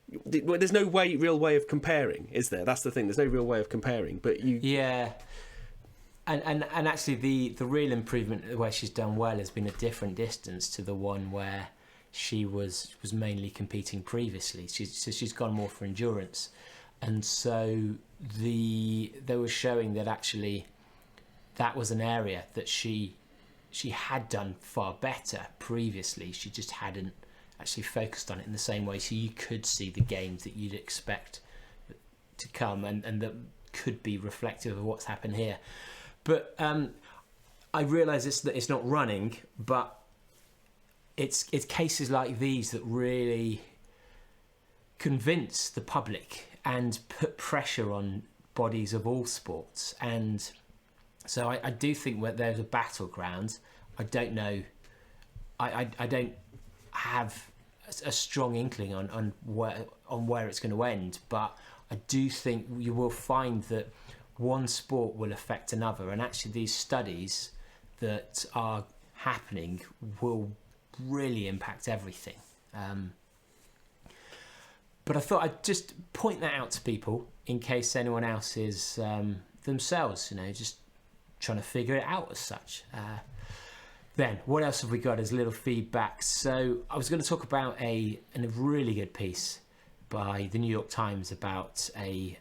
Speaker 1: Well, there's no real way of comparing, is there? That's the thing. There's no real way of comparing. But you.
Speaker 2: Yeah. And actually, the real improvement where she's done well has been a different distance to the one where she was mainly competing previously. She's gone more for endurance, and so they were showing that actually that was an area that she had done far better previously. She just hadn't actually focused on it in the same way, so you could see the games that you'd expect to come and that could be reflective of what's happened here. But I realise it's not running, but it's cases like these that really convince the public and put pressure on bodies of all sports. And so I do think that there's a battleground. I don't know. I don't have a strong inkling on where it's going to end, but I do think you will find that one sport will affect another, and actually these studies that are happening will really impact everything. But I thought I'd just point that out to people in case anyone else is themselves, just trying to figure it out as such. Then, what else have we got as little feedback? So I was going to talk about a really good piece by the New York Times about a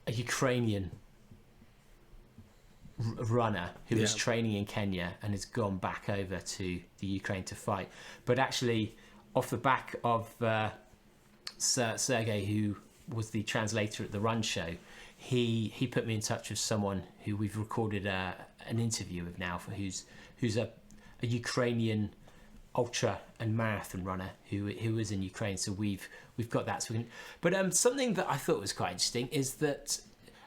Speaker 2: Ukrainian runner who was training in Kenya and has gone back over to the Ukraine to fight. But actually, off the back of Sergey, who was the translator at the Run Show, he put me in touch with someone who we've recorded an interview with now, who's a Ukrainian ultra and marathon runner who is in Ukraine. So we've got that. But something that I thought was quite interesting is that,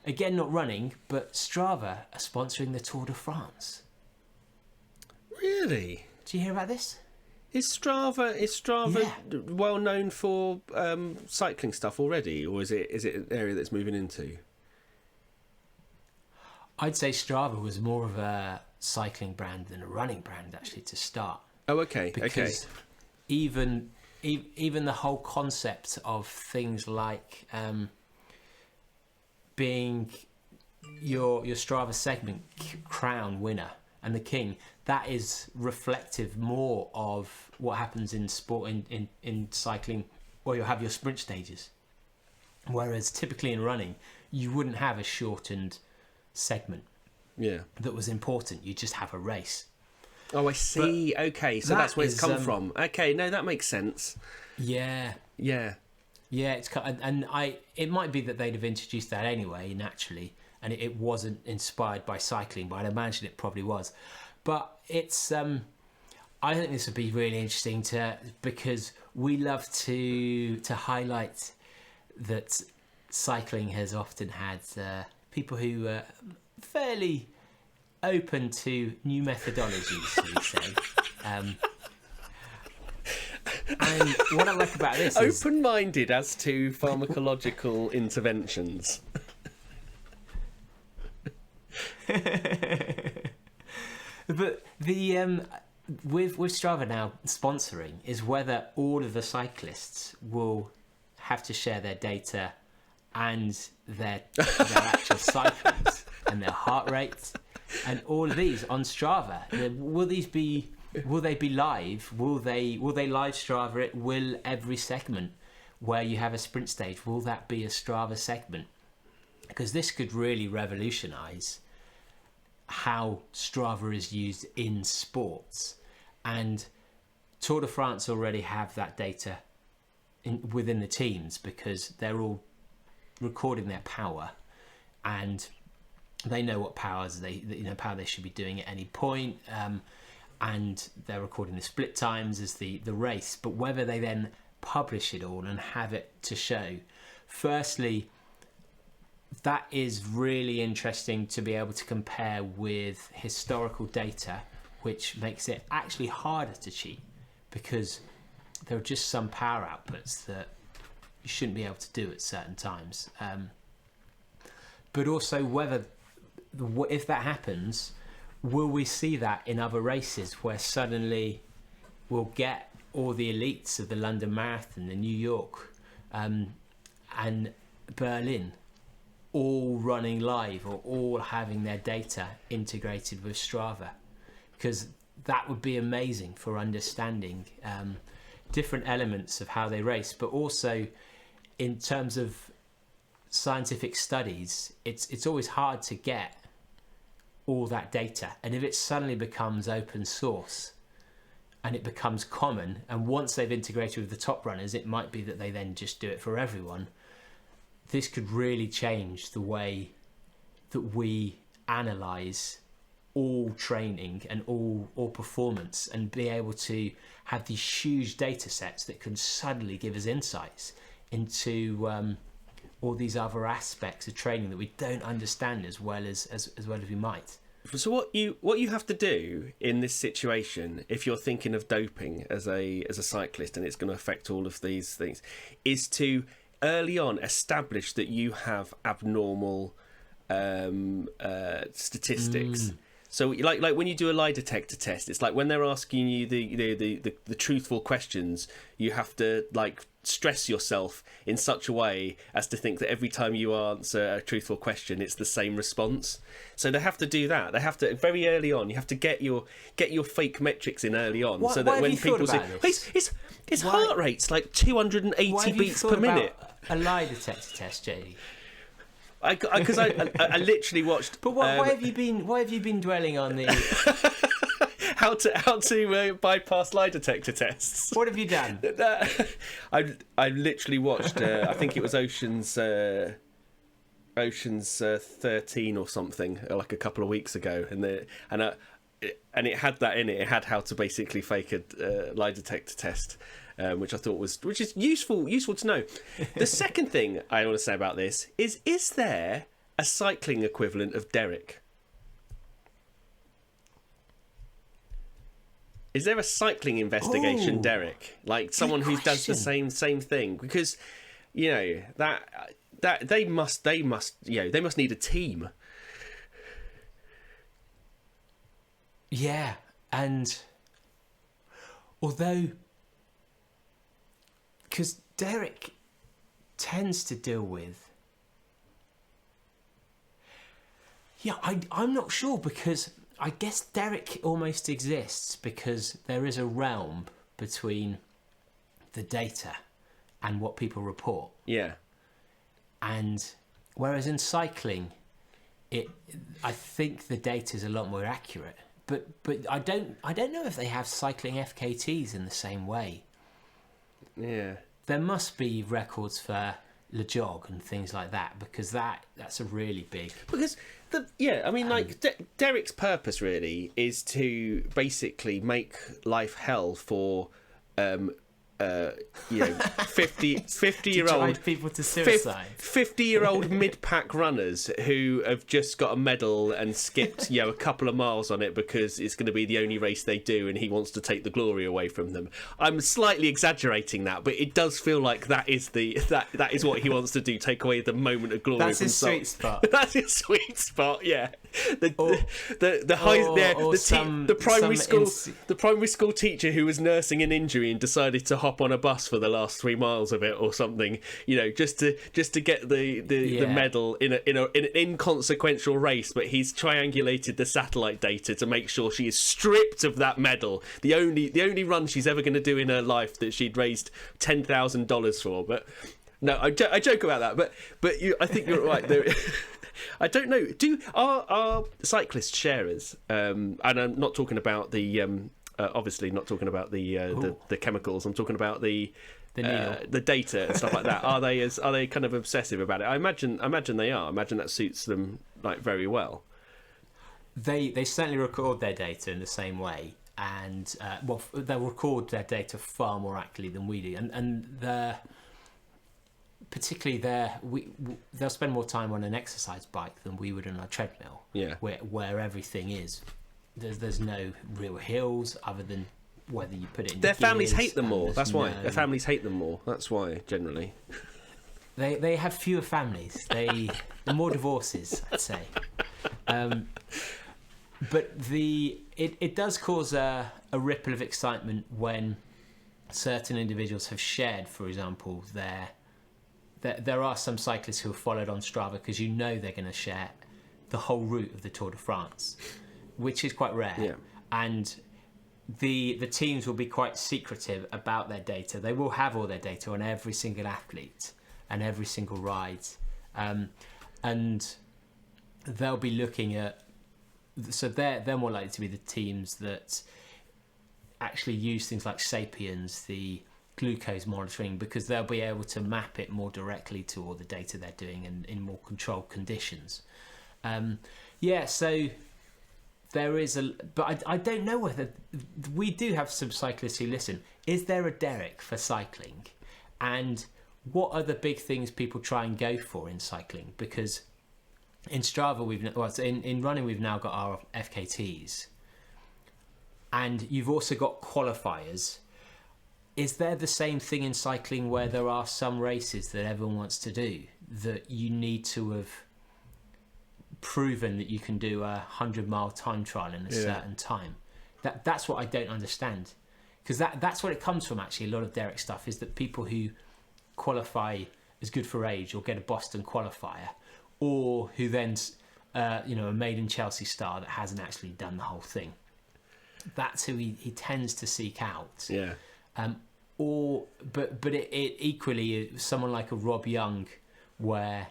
Speaker 2: again, not running, but Strava are sponsoring the Tour de France.
Speaker 1: Really?
Speaker 2: Do you hear about this?
Speaker 1: Is Strava well known for cycling stuff already, or is it an area that's moving into?
Speaker 2: I'd say Strava was more of a cycling brand than a running brand, actually, to start.
Speaker 1: Oh, okay.
Speaker 2: Because even the whole concept of things like being your Strava segment crown winner and the king, that is reflective more of what happens in sport, in cycling, where you'll have your sprint stages. Whereas typically in running, you wouldn't have a shortened segment that was important. You just have a race.
Speaker 1: Oh, I see. But okay, so that's where it's come from. Okay, no, that makes sense.
Speaker 2: Yeah. It's it might be that they'd have introduced that anyway, naturally, and it wasn't inspired by cycling, but I'd imagine it probably was. But it's I think this would be really interesting because we love to highlight that cycling has often had people who are fairly open to new methodologies, we say. And what I like about this is
Speaker 1: open-minded as to pharmacological interventions.
Speaker 2: But the with Strava now sponsoring is whether all of the cyclists will have to share their data and their actual cyclings and their heart rate and all of these on Strava. Will they be live? Will they live Strava it? Will every segment where you have a sprint stage, will that be a Strava segment? Because this could really revolutionise how Strava is used in sports. And Tour de France already have that data within the teams because they're all recording their power and they know what power they should be doing at any point, and they're recording the split times as the race. But whether they then publish it all and have it to show, firstly, that is really interesting to be able to compare with historical data, which makes it actually harder to cheat because there are just some power outputs that you shouldn't be able to do at certain times. But also whether, if that happens, will we see that in other races where suddenly we'll get all the elites of the London Marathon, the New York, and Berlin all running live or all having their data integrated with Strava? Because that would be amazing for understanding different elements of how they race, but also in terms of scientific studies, it's always hard to get all that data. And if it suddenly becomes open source, and it becomes common. And once they've integrated with the top runners, it might be that they then just do it for everyone. This could really change the way that we analyse all training and all performance, and be able to have these huge data sets that can suddenly give us insights into all these other aspects of training that we don't understand as well as we might.
Speaker 1: So what you have to do in this situation, if you're thinking of doping as a cyclist, and it's going to affect all of these things, is to early on establish that you have abnormal statistics. So like when you do a lie detector test, it's like when they're asking you the truthful questions, you have to like stress yourself in such a way as to think that every time you answer a truthful question, it's the same response. So they have to do that. They have to very early on. You have to get your fake metrics in early on, so that when people say his heart rate's like 280 beats per minute.
Speaker 2: A lie detector test, Jody.
Speaker 1: Because I literally watched.
Speaker 2: But why have you been dwelling on the
Speaker 1: how to bypass lie detector tests?
Speaker 2: What have you done?
Speaker 1: I literally watched. I think it was Ocean's 13 or something, like a couple of weeks ago, and it had that in it. It had how to basically fake a lie detector test. Which I thought which is useful to know. The second thing I want to say about this is there a cycling equivalent of Derek? Is there a cycling investigation Derek? Like someone who does the same thing? Because, you know, that they must need a team.
Speaker 2: Yeah, and although, because Derek tends to deal with... Yeah, I'm not sure, because I guess Derek almost exists because there is a realm between the data and what people report.
Speaker 1: Yeah.
Speaker 2: And whereas in cycling, I think the data is a lot more accurate. But I don't know if they have cycling FKTs in the same way.
Speaker 1: Yeah.
Speaker 2: There must be records for Le Jog and things like that, because that's a really big...
Speaker 1: Because, Derek's purpose really is to basically make life hell for... 50-year-old
Speaker 2: people to suicide.
Speaker 1: 50-year-old mid-pack runners who have just got a medal and skipped a couple of miles on it because it's going to be the only race they do, and he wants to take the glory away from them. I'm slightly exaggerating that, but it does feel like that is what he wants to do, take away the moment of glory.
Speaker 2: That's his sweet spot.
Speaker 1: That's his sweet spot. Yeah. The primary school teacher who was nursing an injury and decided to hop on a bus for the last 3 miles of it or something, just to get the medal in an inconsequential race, but he's triangulated the satellite data to make sure she is stripped of that medal, the only run she's ever going to do in her life that she'd raised $10,000 for. But no, I joke about that, but I think you're right. I don't know. Are cyclists sharers? And I'm not talking about the obviously not talking about the chemicals. I'm talking about the data and stuff like that. Are they kind of obsessive about it? I imagine they are. I imagine that suits them like very well.
Speaker 2: They certainly record their data in the same way, and they'll record their data far more accurately than we do, and they'll spend more time on an exercise bike than we would on a treadmill.
Speaker 1: Yeah,
Speaker 2: where everything is. There's no real hills other than whether you put it in
Speaker 1: their
Speaker 2: gears,
Speaker 1: families hate them more. That's why their families hate them more. That's why generally
Speaker 2: they have fewer families. They're more divorces, I'd say. But it does cause a ripple of excitement when certain individuals have shared, for example, there are some cyclists who are followed on Strava because they're going to share the whole route of the Tour de France, which is quite rare.
Speaker 1: Yeah.
Speaker 2: And the teams will be quite secretive about their data. They will have all their data on every single athlete and every single ride. And they'll be looking at... So they're more likely to be the teams that actually use things like Sapiens, the glucose monitoring, because they'll be able to map it more directly to all the data they're doing and in more controlled conditions. So there is but I don't know whether we do have some cyclists who listen. Is there a Derek for cycling? And what are the big things people try and go for in cycling? Because in Strava, in running, we've now got our FKTs, and you've also got qualifiers. Is there the same thing in cycling where there are some races that everyone wants to do that you need to have proven that you can do a 100-mile time trial in a certain time? That's what I don't understand, because that's what it comes from. Actually, a lot of Derek stuff is that people who qualify as good for age or get a Boston qualifier, or who then a made in Chelsea star that hasn't actually done the whole thing. That's who he tends to seek out.
Speaker 1: Yeah.
Speaker 2: But it equally, someone like a Rob Young, where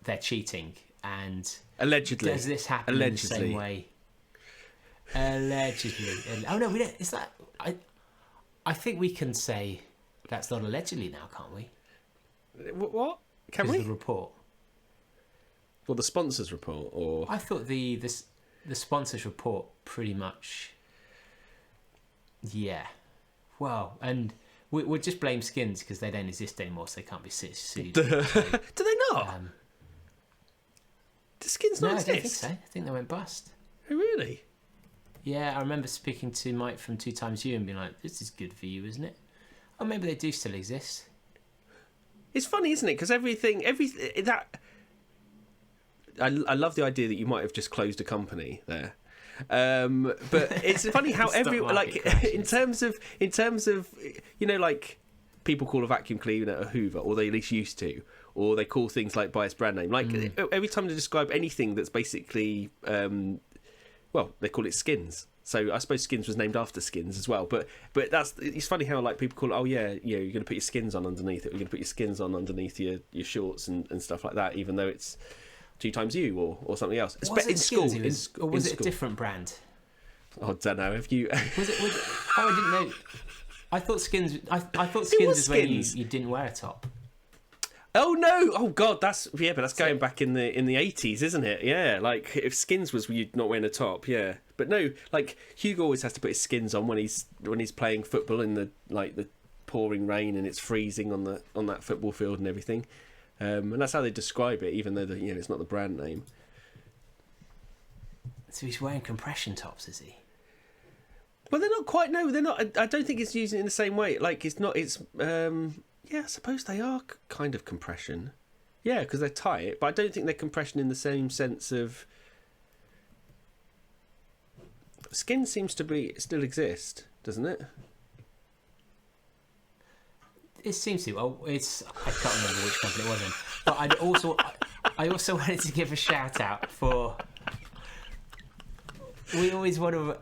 Speaker 2: they're cheating, and
Speaker 1: allegedly,
Speaker 2: does this happen in the same way? Allegedly. Oh no, we don't. Is that? I think we can say that's not allegedly now, can't we?
Speaker 1: What? Can we?
Speaker 2: The report.
Speaker 1: Well, the sponsors report, or
Speaker 2: I thought the sponsors report pretty much. Yeah. Well, and we'll just blame Skins because they don't exist anymore, so they can't be sued.
Speaker 1: Do they not? Do Skins not exist?
Speaker 2: I don't think so. I think they went bust.
Speaker 1: Oh, really?
Speaker 2: Yeah, I remember speaking to Mike from 2XU and being like, "This is good for you, isn't it?" Oh, maybe they do still exist.
Speaker 1: It's funny, isn't it? Because everything that. I love the idea that you might have just closed a company there. But it's funny how in terms of like people call a vacuum cleaner a Hoover, or they at least used to, or they call things like by its brand name. Like every time they describe anything that's basically they call it Skins. So I suppose Skins was named after Skins as well. But it's funny how like people call it, you're going to put your skins on underneath it. You're going to put your skins on underneath your shorts and stuff like that, even though it's 2XU or something else.
Speaker 2: Was it Skins?
Speaker 1: School.
Speaker 2: Or was it a different brand?
Speaker 1: I don't know. Have you?
Speaker 2: Was it? Oh, I didn't know. I thought Skins. I thought Skins is when you didn't wear a top.
Speaker 1: Oh no! Oh god, that's going back in the 80s, isn't it? Yeah, like if Skins was you not wearing a top, yeah. But no, like Hugo always has to put his skins on when he's playing football in the pouring rain and it's freezing on that football field and everything. And that's how they describe it, even though it's not the brand name.
Speaker 2: So he's wearing compression tops, is he?
Speaker 1: Well, they're not quite. No, they're not. I don't think it's using it in the same way. Like it's not. It's yeah. I suppose they are kind of compression. Yeah, because they're tight, but I don't think they're compression in the same sense of. Skin seems to still exist, doesn't it?
Speaker 2: It seems to. Well, I can't remember which company it was in, but I also wanted to give a shout out for. We always want to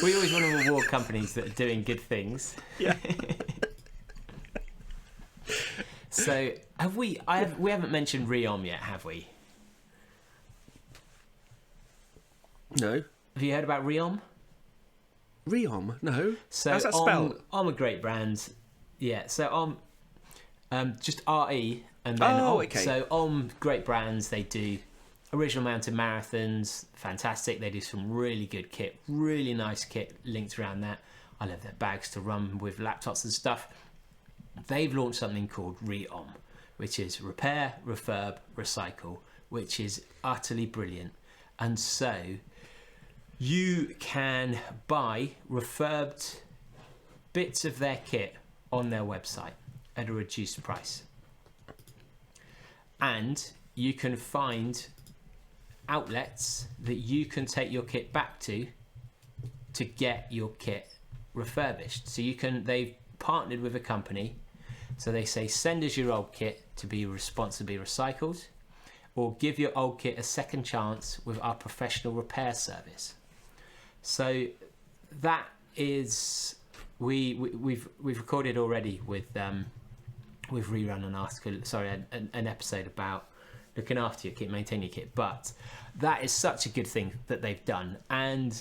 Speaker 2: reward companies that are doing good things.
Speaker 1: Yeah.
Speaker 2: So we haven't mentioned Re-OMM yet, have we?
Speaker 1: No.
Speaker 2: Have you heard about Re-OMM?
Speaker 1: Re-OMM? No.
Speaker 2: So
Speaker 1: how's that spelled?
Speaker 2: OMM a great brand. Yeah. So just RE and then
Speaker 1: OMM.
Speaker 2: Okay. So OMM, great brands. They do original mountain marathons, fantastic. They do some really good kit, really nice kit linked around that. I love their bags to run with laptops and stuff. They've launched something called Re-OMM, which is repair, refurb, recycle, which is utterly brilliant. And so you can buy refurbed bits of their kit on their website at a reduced price. And you can find outlets that you can take your kit back to get your kit refurbished. So they've partnered with a company, so they say send us your old kit to be responsibly recycled, or give your old kit a second chance with our professional repair service. So that is we've recorded already with Rerun an episode about looking after your kit, maintaining your kit, but that is such a good thing that they've done. And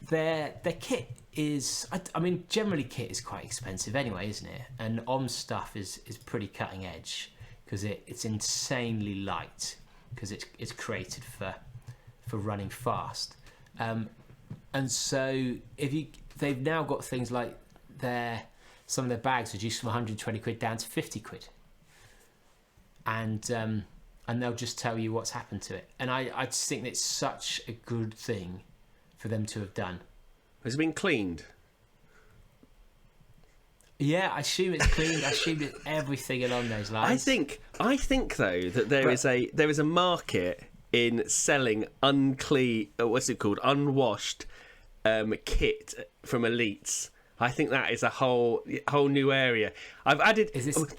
Speaker 2: their kit is, I mean, generally kit is quite expensive anyway, isn't it? And OMM stuff is pretty cutting edge because it's insanely light because it's created for running fast. And so they've now got things like some of their bags reduced from 120 quid down to 50 quid. And they'll just tell you what's happened to it. And I just think it's such a good thing for them to have done.
Speaker 1: Has it been cleaned?
Speaker 2: Yeah, I assume it's cleaned. I assume it's everything along those lines.
Speaker 1: I think though that there is a market in selling unclean, what's it called, unwashed kit from elites. I think that is a whole new area. I've added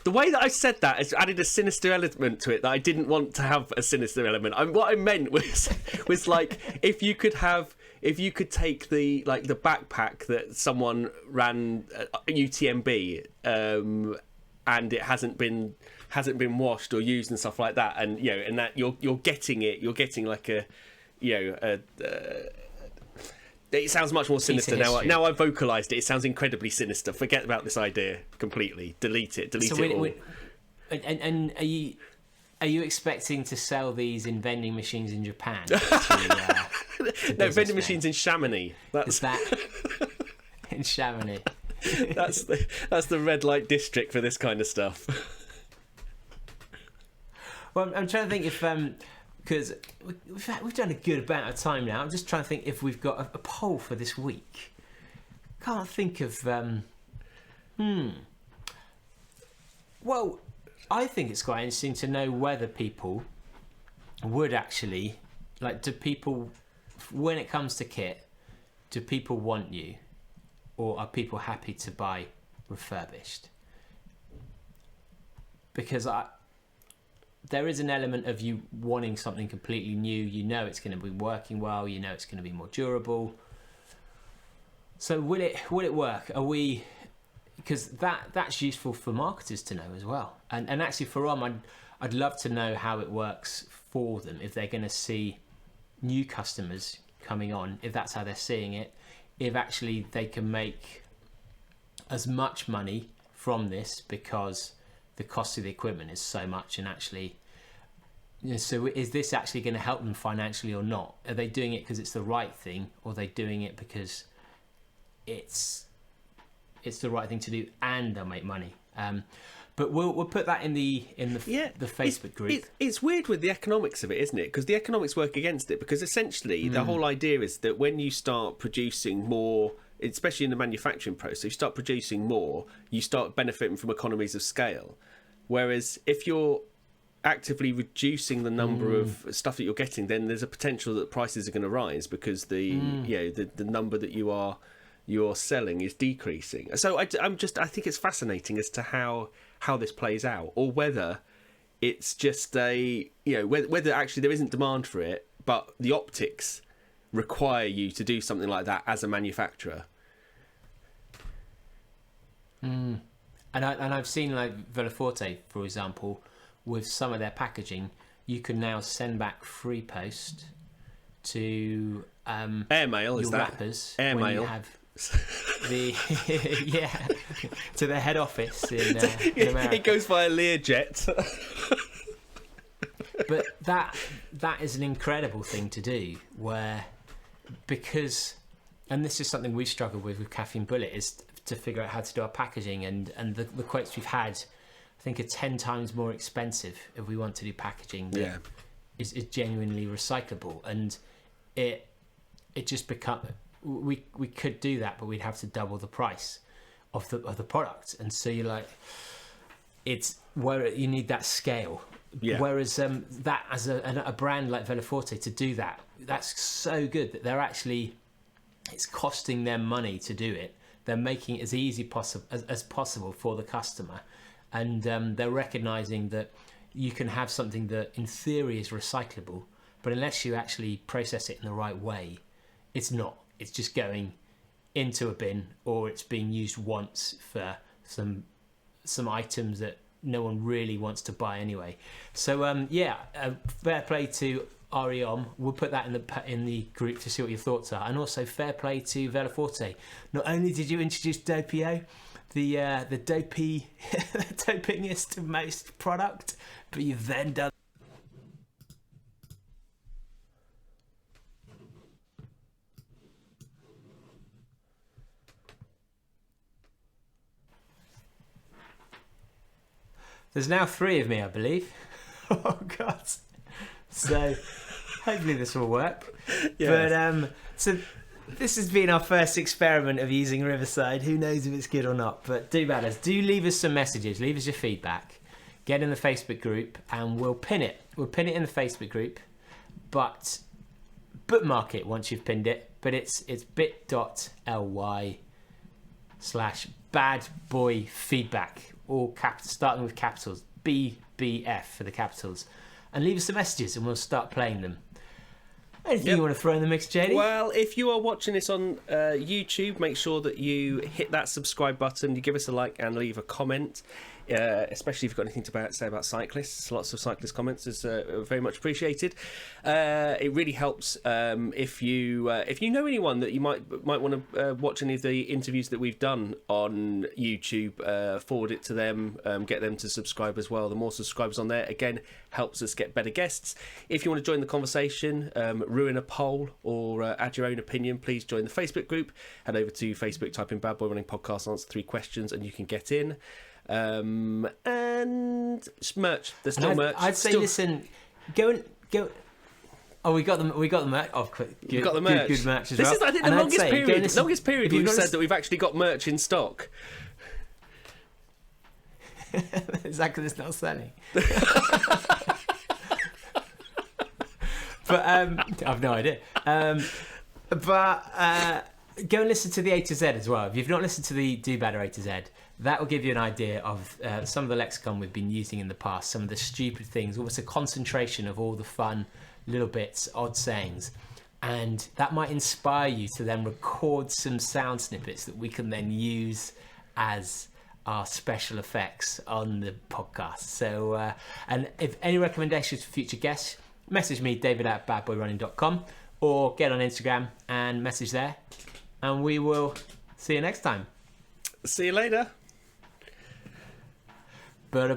Speaker 1: the way that I said that has added a sinister element to it that I didn't want to have a sinister element. What I meant was like if you could take the backpack that someone ran at UTMB and it hasn't been washed or used and stuff like that, and and that you're getting like a it sounds much more sinister now. Now I've vocalised it. It sounds incredibly sinister. Forget about this idea completely. Delete it all.
Speaker 2: And are you expecting to sell these in vending machines in Japan?
Speaker 1: No, vending machines in Chamonix.
Speaker 2: Is that in Chamonix?
Speaker 1: That's the red light district for this kind of stuff.
Speaker 2: Well, I'm trying to think if because we've done a good amount of time now. I'm just trying to think if we've got a poll for this week. Can't think of. Well, I think it's quite interesting to know whether people would actually do people, when it comes to kit, do people want you, or are people happy to buy refurbished? Because there is an element of you wanting something completely new. It's going to be working well. It's going to be more durable. So will it work? Are we? Because that's useful for marketers to know as well. And actually for I'd love to know how it works for them, if they're going to see new customers coming on, if that's how they're seeing it, if actually they can make as much money from this because the cost of the equipment is so much, and actually, so is this actually going to help them financially or not? Are they doing it because it's the right thing, or are they doing it because it's the right thing to do and they'll make money? But we'll put that in the Facebook group.
Speaker 1: It's weird with the economics of it, isn't it? Because the economics work against it. Because essentially the whole idea is that when you start producing more, especially in the manufacturing process, you start producing more, you start benefiting from economies of scale. Whereas if you're actively reducing the number of stuff that you're getting, then there's a potential that prices are going to rise because the number that you're selling is decreasing. So I think it's fascinating as to how this plays out, or whether it's just whether actually there isn't demand for it, but the optics require you to do something like that as a manufacturer.
Speaker 2: And I've seen like Veloforte, for example, with some of their packaging, you can now send back free post to
Speaker 1: airmail.
Speaker 2: Your
Speaker 1: is that
Speaker 2: wrappers
Speaker 1: airmail?
Speaker 2: You have to their head office in America.
Speaker 1: It goes via Learjet.
Speaker 2: But that is an incredible thing to do, because this is something we've struggled with Caffeine Bullet, is to figure out how to do our packaging, and the quotes we've had, I think, are 10 times more expensive if we want to do packaging that is genuinely recyclable, and it just become we could do that, but we'd have to double the price of the product, and so you're like, it's where you need that scale. Whereas that as a brand like Veloforte, to do that's so good that they're actually, it's costing them money to do it. They're making it as easy as possible for the customer, and they're recognizing that you can have something that in theory is recyclable, but unless you actually process it in the right way, it's not. It's just going into a bin, or it's being used once for some items that no one really wants to buy anyway. So fair play to Re-OMM. We'll put that in the group to see what your thoughts are. And also, fair play to Velaforte. Not only did you introduce Dopio, the dopingest of most product, but you've then done. There's now 3 of me, I believe. Oh God! So hopefully this will work. Yes. But so this has been our first experiment of using Riverside. Who knows if it's good or not? But do leave us some messages. Leave us your feedback. Get in the Facebook group, and we'll pin it. We'll pin it in the Facebook group, but bookmark it once you've pinned it. But it's bit.ly/badboyfeedback. All starting with capitals, BBF for the capitals, and leave us some messages and we'll start playing them. Anything you want to throw in the mix, Jody?
Speaker 1: Well, if you are watching this on YouTube, make sure that you hit that subscribe button, you give us a like and leave a comment, especially if you've got anything to say about cyclists. Lots of cyclist comments is very much appreciated. It really helps if you know anyone that you might want to watch any of the interviews that we've done on YouTube. Forward it to them, get them to subscribe as well. The more subscribers on there, again, helps us get better guests. If you want to join the conversation, ruin a poll or add your own opinion, please join the Facebook group. Head over to Facebook, type in Bad Boy Running Podcast, answer 3 questions, and you can get in. And merch. There's still merch.
Speaker 2: I'd say, listen, go. Oh, we got the merch. Oh, good,
Speaker 1: we've got the merch.
Speaker 2: Good merch as
Speaker 1: this
Speaker 2: well.
Speaker 1: is, I think, the longest period we've said that we've actually got merch in stock.
Speaker 2: Is that because it's not selling? But I've no idea. But go and listen to the A to Z as well. If you've not listened to the Do Better A to Z, that will give you an idea of some of the lexicon we've been using in the past, some of the stupid things, almost a concentration of all the fun little bits, odd sayings. And that might inspire you to then record some sound snippets that we can then use as our special effects on the podcast. So, and if any recommendations for future guests, message me, david@badboyrunning.com, or get on Instagram and message there. And we will see you next time.
Speaker 1: See you later.
Speaker 2: Bye.